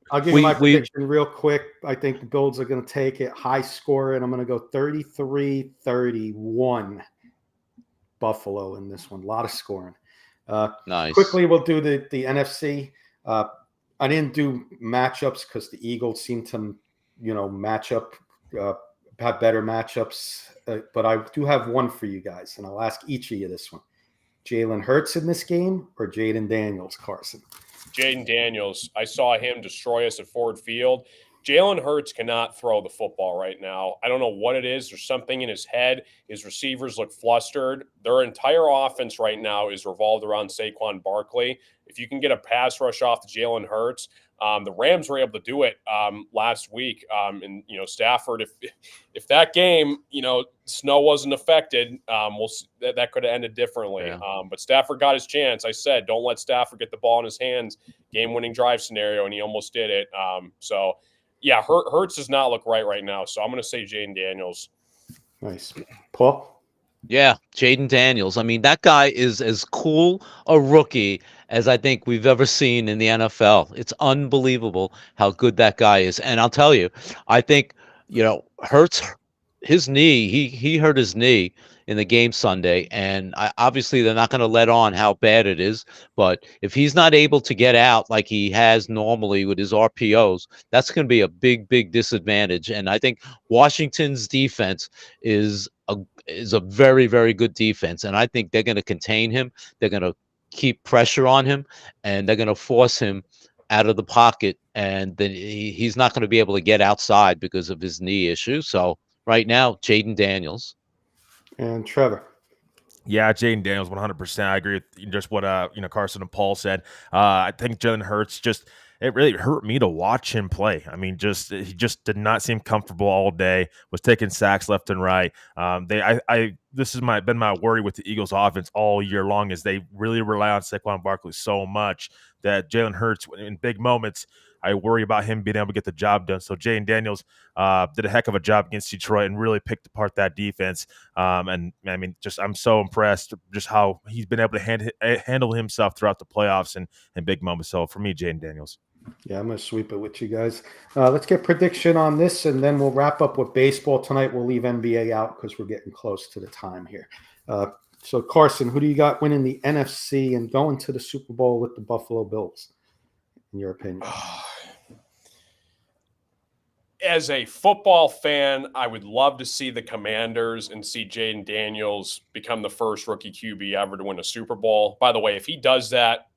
Speaker 1: I'll give you my prediction real quick. I think the Bills are going to take it high score, and I'm going to go 33-31 Buffalo in this one. A lot of scoring.
Speaker 2: Nice.
Speaker 1: Quickly, we'll do the NFC. I didn't do matchups because the Eagles seem to, match up, have better matchups. But I do have one for you guys, and I'll ask each of you this one. Jalen Hurts in this game or Jaden Daniels, Carson?
Speaker 3: Jaden Daniels. I saw him destroy us at Ford Field. Jalen Hurts cannot throw the football right now. I don't know what it is. There's something in his head. His receivers look flustered. Their entire offense right now is revolved around Saquon Barkley. If you can get a pass rush off to Jalen Hurts, the Rams were able to do it last week. And Stafford, if that game, snow wasn't affected, that could have ended differently.
Speaker 2: Yeah.
Speaker 3: But Stafford got his chance. I said, don't let Stafford get the ball in his hands. Game-winning drive scenario, and he almost did it. Yeah, Hurts does not look right now. So I'm going to say Jaden Daniels.
Speaker 1: Nice. Paul?
Speaker 2: Yeah, Jaden Daniels. I mean, that guy is as cool a rookie as I think we've ever seen in the NFL. It's unbelievable how good that guy is. And I'll tell you, I think, Hurts, his knee, he hurt his knee in the game Sunday. And obviously they're not going to let on how bad it is. But if he's not able to get out like he has normally with his RPOs, that's going to be a big, big disadvantage. And I think Washington's defense is a very, very good defense. And I think they're going to contain him. They're going to keep pressure on him, and they're going to force him out of the pocket. And then he's not going to be able to get outside because of his knee issue. So right now, Jaden Daniels.
Speaker 1: And Trevor?
Speaker 4: Yeah, Jaden Daniels, 100%. I agree with just what Carson and Paul said. I think Jalen Hurts it really hurt me to watch him play. I mean, he just did not seem comfortable all day. Was taking sacks left and right. I this has been my worry with the Eagles offense all year long, is they really rely on Saquon Barkley so much that Jalen Hurts in big moments, I worry about him being able to get the job done. So Jayden Daniels did a heck of a job against Detroit and really picked apart that defense. And I mean, I'm so impressed just how he's been able to handle himself throughout the playoffs and big moments. So for me, Jayden Daniels.
Speaker 1: Yeah, I'm going to sweep it with you guys. Let's get prediction on this, and then we'll wrap up with baseball tonight. We'll leave NBA out because we're getting close to the time here. So, Carson, who do you got winning the NFC and going to the Super Bowl with the Buffalo Bills, in your opinion?
Speaker 3: As a football fan, I would love to see the Commanders and see Jayden Daniels become the first rookie QB ever to win a Super Bowl. By the way, if he does that,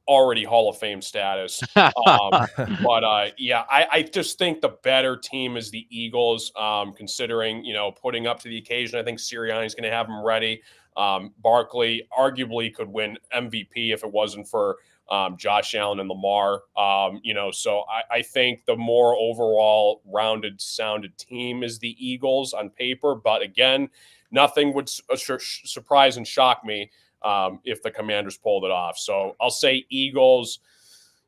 Speaker 3: already Hall of Fame status. Yeah, I just think the better team is the Eagles, considering, putting up to the occasion. I think Sirianni's going to have them ready. Barkley arguably could win MVP if it wasn't for Josh Allen and Lamar. So I think the more overall sounded team is the Eagles on paper. But again, nothing would surprise and shock me if the Commanders pulled it off. So I'll say Eagles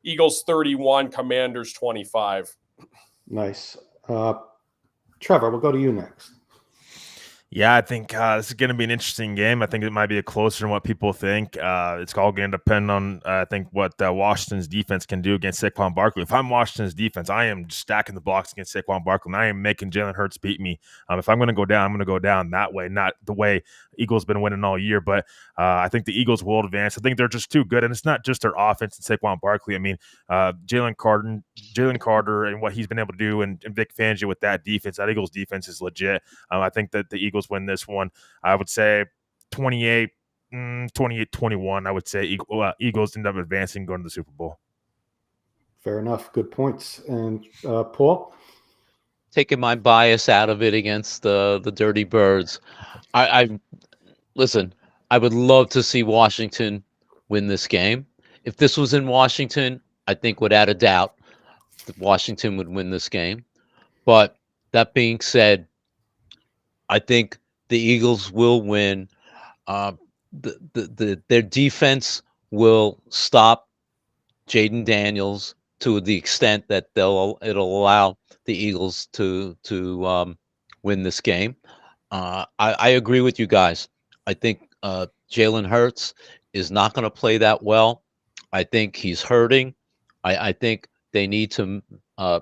Speaker 3: 31, Commanders 25.
Speaker 1: Nice. Trevor, we'll go to you next.
Speaker 4: Yeah, I think this is going to be an interesting game. I think it might be closer than what people think. It's all going to depend on, I think, what Washington's defense can do against Saquon Barkley. If I'm Washington's defense, I am stacking the blocks against Saquon Barkley, and I am making Jalen Hurts beat me. If I'm going to go down, I'm going to go down that way, not the way Eagles been winning all year. But I think the Eagles will advance. I think they're just too good, and it's not just their offense and Saquon Barkley. I mean, Jalen Carter and what he's been able to do, and Vic Fangio with that defense. That Eagles defense is legit. I think that the Eagles win this one. I would say 28-21. I would say Eagles end up advancing, going to the Super Bowl.
Speaker 1: Fair enough. Good points. And Paul?
Speaker 2: Taking my bias out of it against the Dirty Birds. Listen, I would love to see Washington win this game. If this was in Washington, I think without a doubt that Washington would win this game. But that being said, I think the Eagles will win. Their defense will stop Jayden Daniels to the extent that it'll allow the Eagles to win this game. I agree with you guys. I think Jalen Hurts is not going to play that well. I think he's hurting. I think they need to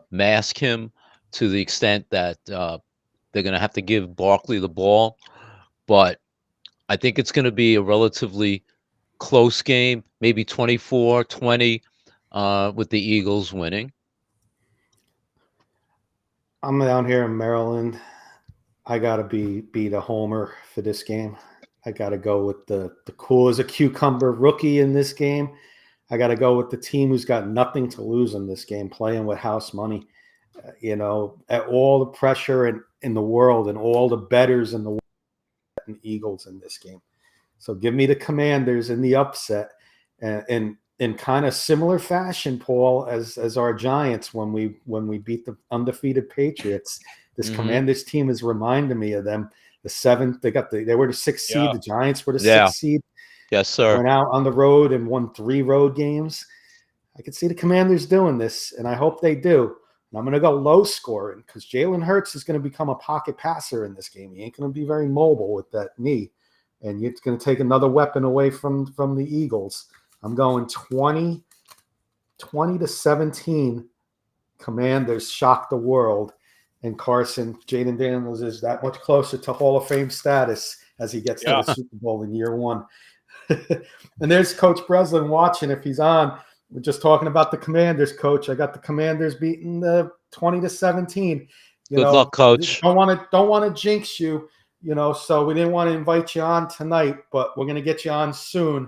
Speaker 2: mask him to the extent that they're going to have to give Barkley the ball. But I think it's going to be a relatively close game, maybe 24-20 with the Eagles winning.
Speaker 1: I'm down here in Maryland. I got to be the homer for this game. I got to go with the cool as a cucumber rookie in this game. I got to go with the team who's got nothing to lose in this game, playing with house money. At all the pressure in the world and all the bettors in the world and Eagles in this game. So give me the Commanders in the upset, and in kind of similar fashion, Paul, as our Giants when we beat the undefeated Patriots. This Commanders team is reminding me of them. The seventh, they were the 6th seed. Yeah. The Giants were the 6th seed.
Speaker 2: Yes, sir.
Speaker 1: Went out on the road and won 3 road games. I could see the Commanders doing this, and I hope they do. And I'm going to go low scoring because Jalen Hurts is going to become a pocket passer in this game. He ain't going to be very mobile with that knee, and it's going to take another weapon away from the Eagles. I'm going 20-17. Commanders shock the world. And Carson, Jayden Daniels is that much closer to Hall of Fame status as he gets to the Super Bowl in year 1. And there's Coach Breslin watching if he's on. We're just talking about the Commanders, Coach. I got the Commanders beating the 20-17.
Speaker 2: Good luck, Coach.
Speaker 1: Don't want to jinx you, so we didn't want to invite you on tonight, but we're going to get you on soon.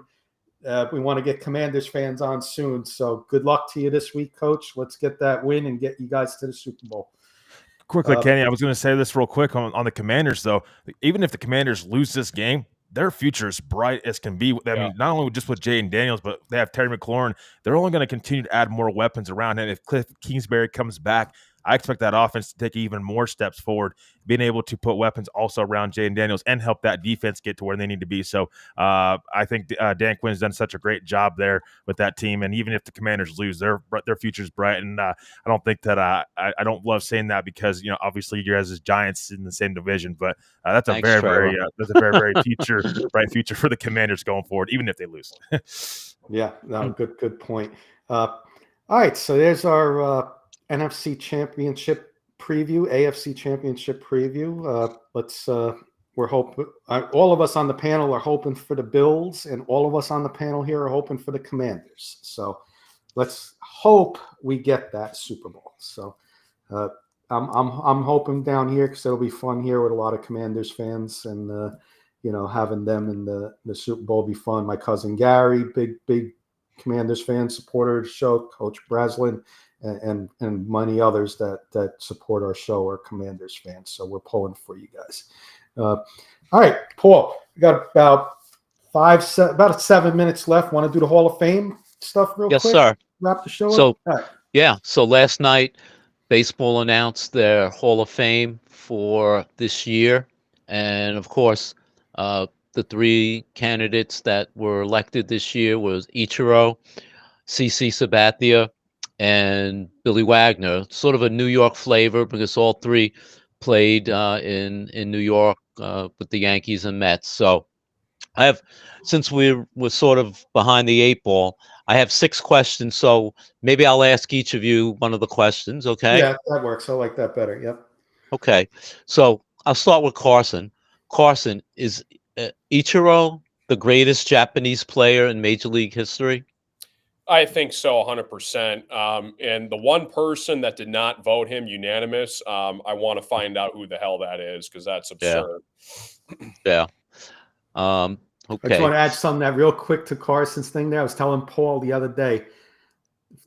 Speaker 1: We want to get Commanders fans on soon. So good luck to you this week, Coach. Let's get that win and get you guys to the Super Bowl.
Speaker 4: Quickly, Kenny, I was going to say this real quick on the Commanders, though. Even if the Commanders lose this game, their future is bright as can be. I mean, not only just with Jayden Daniels, but they have Terry McLaurin. They're only going to continue to add more weapons around him. If Cliff Kingsbury comes back, I expect that offense to take even more steps forward, being able to put weapons also around Jaden Daniels and help that defense get to where they need to be. So I think Dan Quinn's done such a great job there with that team. And even if the Commanders lose, their future's bright. And I don't think that I don't love saying that because, obviously you guys as Giants in the same division, but that's a
Speaker 2: Thanks,
Speaker 4: very,
Speaker 2: Trevor.
Speaker 4: very bright future for the Commanders going forward, even if they lose.
Speaker 1: Yeah, no, good point. All right, so there's our NFC Championship preview, AFC Championship preview. We're hoping all of us on the panel are hoping for the Bills, and all of us on the panel here are hoping for the Commanders. So let's hope we get that Super Bowl. So I'm hoping down here because it'll be fun here with a lot of Commanders fans, and having them in the Super Bowl will be fun. My cousin Gary, big Commanders fan, supporter of the show, Coach Breslin, and many others that support our show are Commanders fans. So we're pulling for you guys. All right, Paul, we got about 7 minutes left. Want to do the Hall of Fame stuff real quick?
Speaker 2: Yes, sir.
Speaker 1: Wrap the show
Speaker 2: So,
Speaker 1: up? All right.
Speaker 2: yeah. So last night, baseball announced their Hall of Fame for this year. And of course, the three candidates that were elected this year was Ichiro, CC Sabathia, and Billy Wagner. Sort of a New York flavor because all three played in New York with the Yankees and Mets. So since we were sort of behind the 8 ball, I have 6 questions. So maybe I'll ask each of you one of the questions. Okay.
Speaker 1: Yeah, that works. I like that better. Yep.
Speaker 2: Okay. So I'll start with Carson. Carson, is Ichiro the greatest Japanese player in Major League history?
Speaker 3: I think so, 100%. And the one person that did not vote him unanimous, I want to find out who the hell that is because that's absurd.
Speaker 2: Yeah.
Speaker 1: I just
Speaker 2: Okay.
Speaker 1: want to add something that real quick to Carson's thing there. I was telling Paul the other day,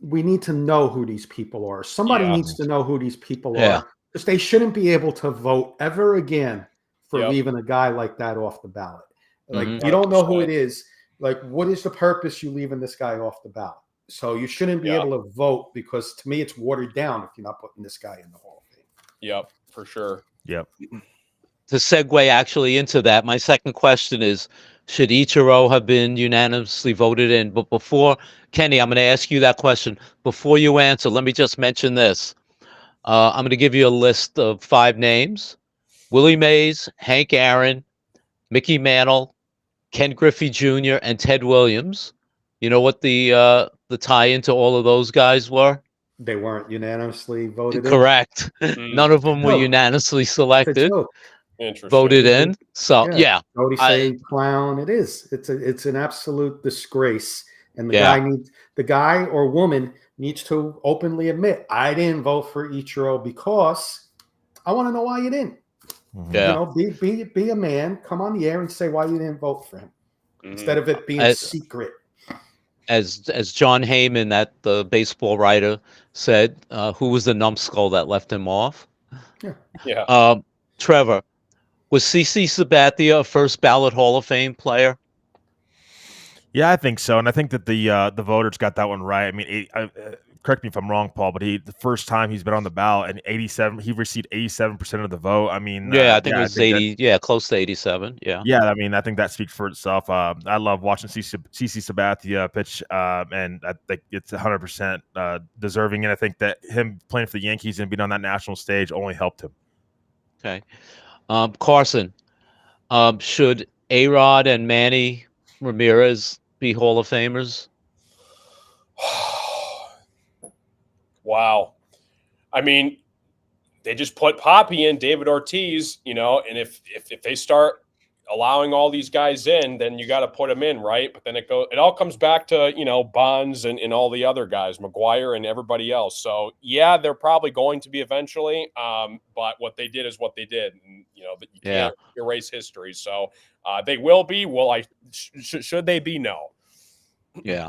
Speaker 1: we need to know who these people are. Somebody needs to know who these people are because they shouldn't be able to vote ever again for leaving a guy like that off the ballot. Like, you don't know who it is. Like, what is the purpose you leaving this guy off the ballot? So you shouldn't be able to vote because to me it's watered down if you're not putting this guy in the Hall of Fame.
Speaker 3: Yep, for sure.
Speaker 4: Yep.
Speaker 2: To segue actually into that, my second question is, should Ichiro have been unanimously voted in? But before, Kenny, I'm going to ask you that question. Before you answer, let me just mention this. I'm going to give you a list of 5 names: Willie Mays, Hank Aaron, Mickey Mantle, Ken Griffey Jr., and Ted Williams. You know what the tie-in to all of those guys were?
Speaker 1: They weren't unanimously voted in.
Speaker 2: Correct. None of them were unanimously selected.
Speaker 3: Interesting.
Speaker 2: Voted in. So
Speaker 1: Cody saying clown. It is. It's an absolute disgrace. And the guy or woman needs to openly admit, I didn't vote for Ichiro because I want to know why you didn't.
Speaker 2: Yeah.
Speaker 1: Be a man. Come on the air and say why you didn't vote for him instead of it being secret.
Speaker 2: As John Heyman, the baseball writer, said, who was the numbskull that left him off?
Speaker 3: Yeah.
Speaker 2: Trevor, was CC Sabathia a first ballot Hall of Fame player?
Speaker 4: Yeah, I think so, and I think that the voters got that one right. I mean, correct me if I'm wrong, Paul, but the first time he's been on the ballot, and he received 87% of the vote. I mean,
Speaker 2: I think it was 80. Close to 87. Yeah.
Speaker 4: Yeah, I mean, I think that speaks for itself. I love watching CC Sabathia pitch, and I think it's 100% deserving. And I think that him playing for the Yankees and being on that national stage only helped him.
Speaker 2: Okay. Carson, should A-Rod and Manny Ramirez be Hall of Famers?
Speaker 3: Wow. I mean, they just put Poppy in, David Ortiz, and if they start allowing all these guys in, then you got to put them in, right? But then it all comes back to, Bonds and all the other guys, McGuire and everybody else. So yeah, they're probably going to be eventually. But what they did is what they did. And, you can't erase history. So they will be. Should they be? No.
Speaker 2: Yeah.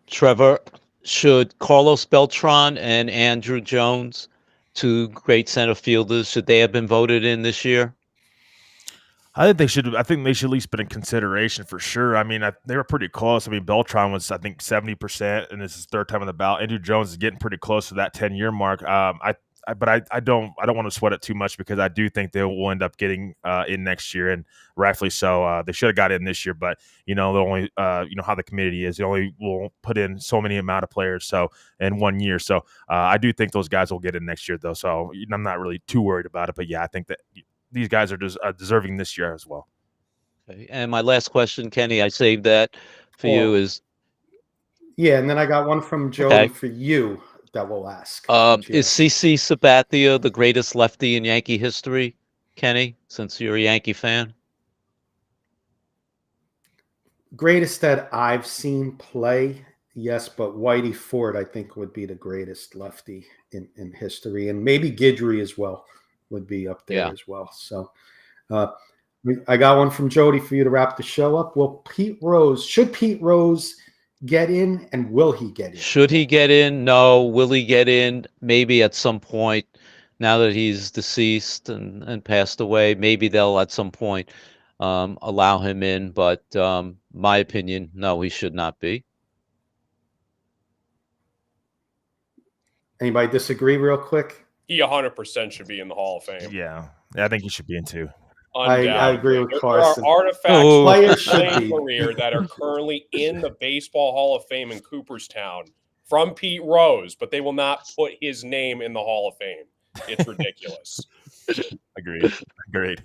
Speaker 2: Trevor, should Carlos Beltran and Andrew Jones, 2 great center fielders, should they have been voted in this year?
Speaker 4: I think they should. I think they should at least been in consideration for sure. I mean, they were pretty close. I mean, Beltran was, I think, 70%, and this is third time on the ballot. Andrew Jones is getting pretty close to that 10-year mark. I don't want to sweat it too much because I do think they will end up getting in next year, and rightfully so. They should have got in this year, but they'll only how the committee is. They only will put in so many amount of players in 1 year. So I do think those guys will get in next year though. So I'm not really too worried about it. But yeah, I think that these guys are deserving this year as well.
Speaker 2: Okay. And my last question, Kenny, I saved that for you is.
Speaker 1: Yeah, and then I got one from Jody
Speaker 2: Okay.
Speaker 1: for you that we'll ask.
Speaker 2: Is CC Sabathia the greatest lefty in Yankee history, Kenny, since you're a Yankee fan?
Speaker 1: Greatest that I've seen play, yes, but Whitey Ford, I think, would be the greatest lefty in history. And maybe Guidry as well would be up there as well. So I got one from Jody for you to wrap the show up. Should Pete Rose get in, and will he get in?
Speaker 2: Should he get in? No. Will he get in? Maybe at some point. Now that he's deceased and passed away, maybe they'll at some point allow him in. But my opinion, no, he should not be.
Speaker 1: Anybody disagree real quick?
Speaker 3: He 100% should be in the Hall of Fame.
Speaker 4: Yeah, I think he should be in too.
Speaker 1: I agree with Carson.
Speaker 3: There are artifacts
Speaker 1: Players should
Speaker 3: in
Speaker 1: be
Speaker 3: career that are currently in the Baseball Hall of Fame in Cooperstown from Pete Rose, but they will not put his name in the Hall of Fame. It's ridiculous.
Speaker 4: Agreed.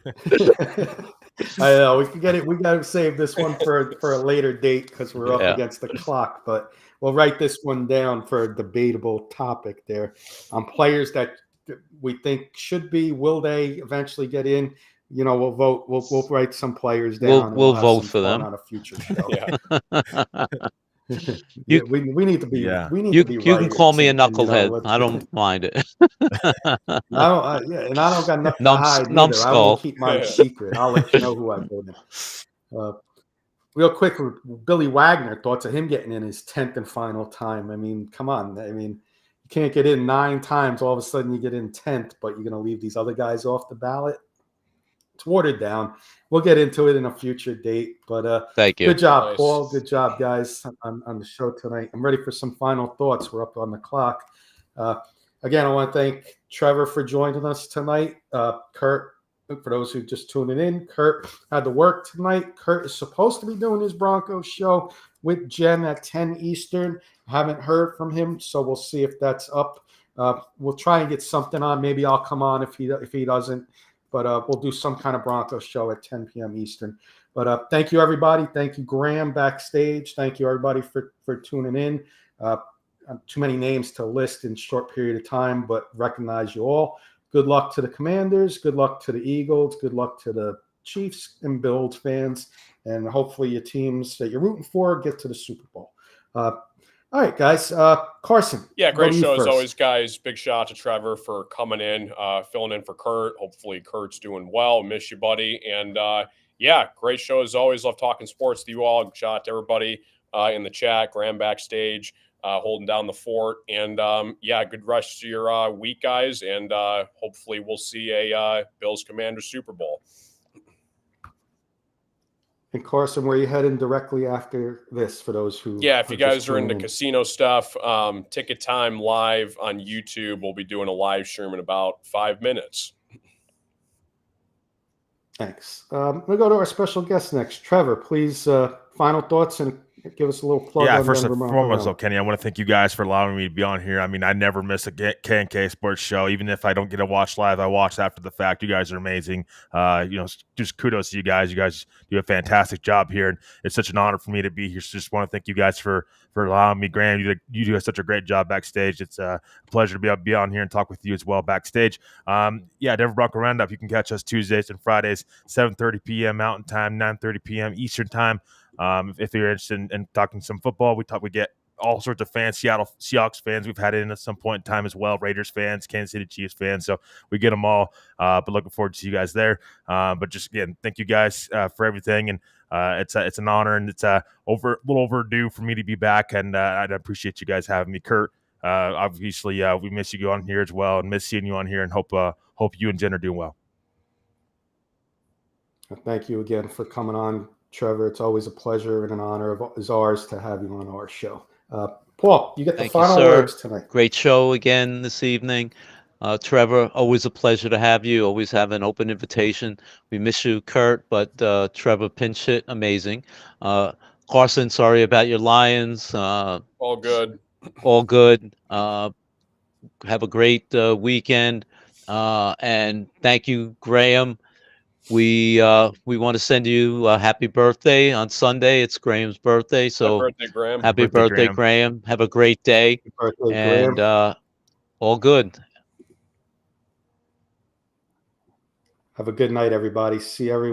Speaker 1: I know we can get it. We got to save this one for a later date because we're up against the clock. But we'll write this one down for a debatable topic there. Players that we think should be. Will they eventually get in? We'll vote. We'll write some players down.
Speaker 2: We'll vote for them
Speaker 1: on a future show.
Speaker 2: You,
Speaker 1: we need to be.
Speaker 4: Yeah.
Speaker 1: We need
Speaker 2: you,
Speaker 1: to be.
Speaker 2: You can call me a knucklehead. I don't mind it.
Speaker 1: And I don't got nothing to hide either. I will keep mine secret. I'll let you know who I voted. Real quick, Billy Wagner, thoughts of him getting in his 10th and final time. I mean, come on. I mean, you can't get in 9 times. All of a sudden, you get in 10th, but you're going to leave these other guys off the ballot. It's watered down. We'll get into it in a future date. But
Speaker 2: thank you.
Speaker 1: Good job, Paul. Good job, guys, on the show tonight. I'm ready for some final thoughts. We're up on the clock. Again, I want to thank Trevor for joining us tonight. Kurt, for those who just tuning in, Kurt had to work tonight. Kurt is supposed to be doing his Broncos show with Jen at 10 Eastern. Haven't heard from him, so we'll see if that's up. We'll try and get something on. Maybe I'll come on if he doesn't. But we'll do some kind of Broncos show at 10 p.m. Eastern. But thank you, everybody. Thank you, Graham, backstage. Thank you, everybody, for tuning in. Too many names to list in a short period of time, but recognize you all. Good luck to the Commanders. Good luck to the Eagles. Good luck to the Chiefs and Bills fans. And hopefully your teams that you're rooting for get to the Super Bowl. All right, guys. Carson.
Speaker 3: Yeah, great show as always, guys. Big shout out to Trevor for coming in, filling in for Kurt. Hopefully Kurt's doing well. Miss you, buddy. And great show as always. Love talking sports with you all. Shout out to everybody in the chat, Graham backstage, holding down the fort. And good rest of your week, guys. And hopefully we'll see a Bills Commanders Super Bowl.
Speaker 1: And Carson, where are you heading directly after this for those who...
Speaker 3: Yeah, if you guys are into casino stuff, Ticket Time Live on YouTube. We'll be doing a live stream in about 5 minutes.
Speaker 1: Thanks. We'll go to our special guest next. Trevor, please, final thoughts and give us a little plug.
Speaker 4: Yeah, first and foremost, Kenny, I want to thank you guys for allowing me to be on here. I mean, I never miss a K and K Sports show. Even if I don't get to watch live, I watch after the fact. You guys are amazing. Just kudos to you guys. You guys do a fantastic job here, and it's such an honor for me to be here. So just want to thank you guys for allowing me. Graham, you do such a great job backstage. It's a pleasure to be on here and talk with you as well backstage. Denver Bronco Roundup. You can catch us Tuesdays and Fridays, 7:30 p.m. Mountain Time, 9:30 p.m. Eastern Time. If you're interested in talking some football, we get all sorts of fans, Seattle Seahawks fans. We've had it in at some point in time as well, Raiders fans, Kansas City Chiefs fans. So we get them all, but looking forward to see you guys there. But just again, thank you guys for everything. And it's an honor, and it's a little overdue for me to be back. And I appreciate you guys having me. Kurt, obviously, we miss you on here as well, and miss seeing you on here, and hope you and Jen are doing well.
Speaker 1: Thank you again for coming on, Trevor. It's always a pleasure and an honor is ours to have you on our show. Paul, you get the
Speaker 2: Thank you,
Speaker 1: final
Speaker 2: sir.
Speaker 1: words tonight.
Speaker 2: Great show again this evening. Trevor, always a pleasure to have you. Always have an open invitation. We miss you, Kurt, but Trevor pinch hit, amazing. Carson, sorry about your Lions.
Speaker 3: All good.
Speaker 2: All good. Have a great weekend. And thank you, Graham. We want to send you a happy birthday on Sunday. It's Graham's birthday,
Speaker 3: Happy
Speaker 2: so
Speaker 3: birthday, Graham.
Speaker 2: happy birthday, Graham. Have a great day.
Speaker 1: Happy birthday,
Speaker 2: And
Speaker 1: Graham.
Speaker 2: all good.
Speaker 1: Have a good night, everybody. See everyone.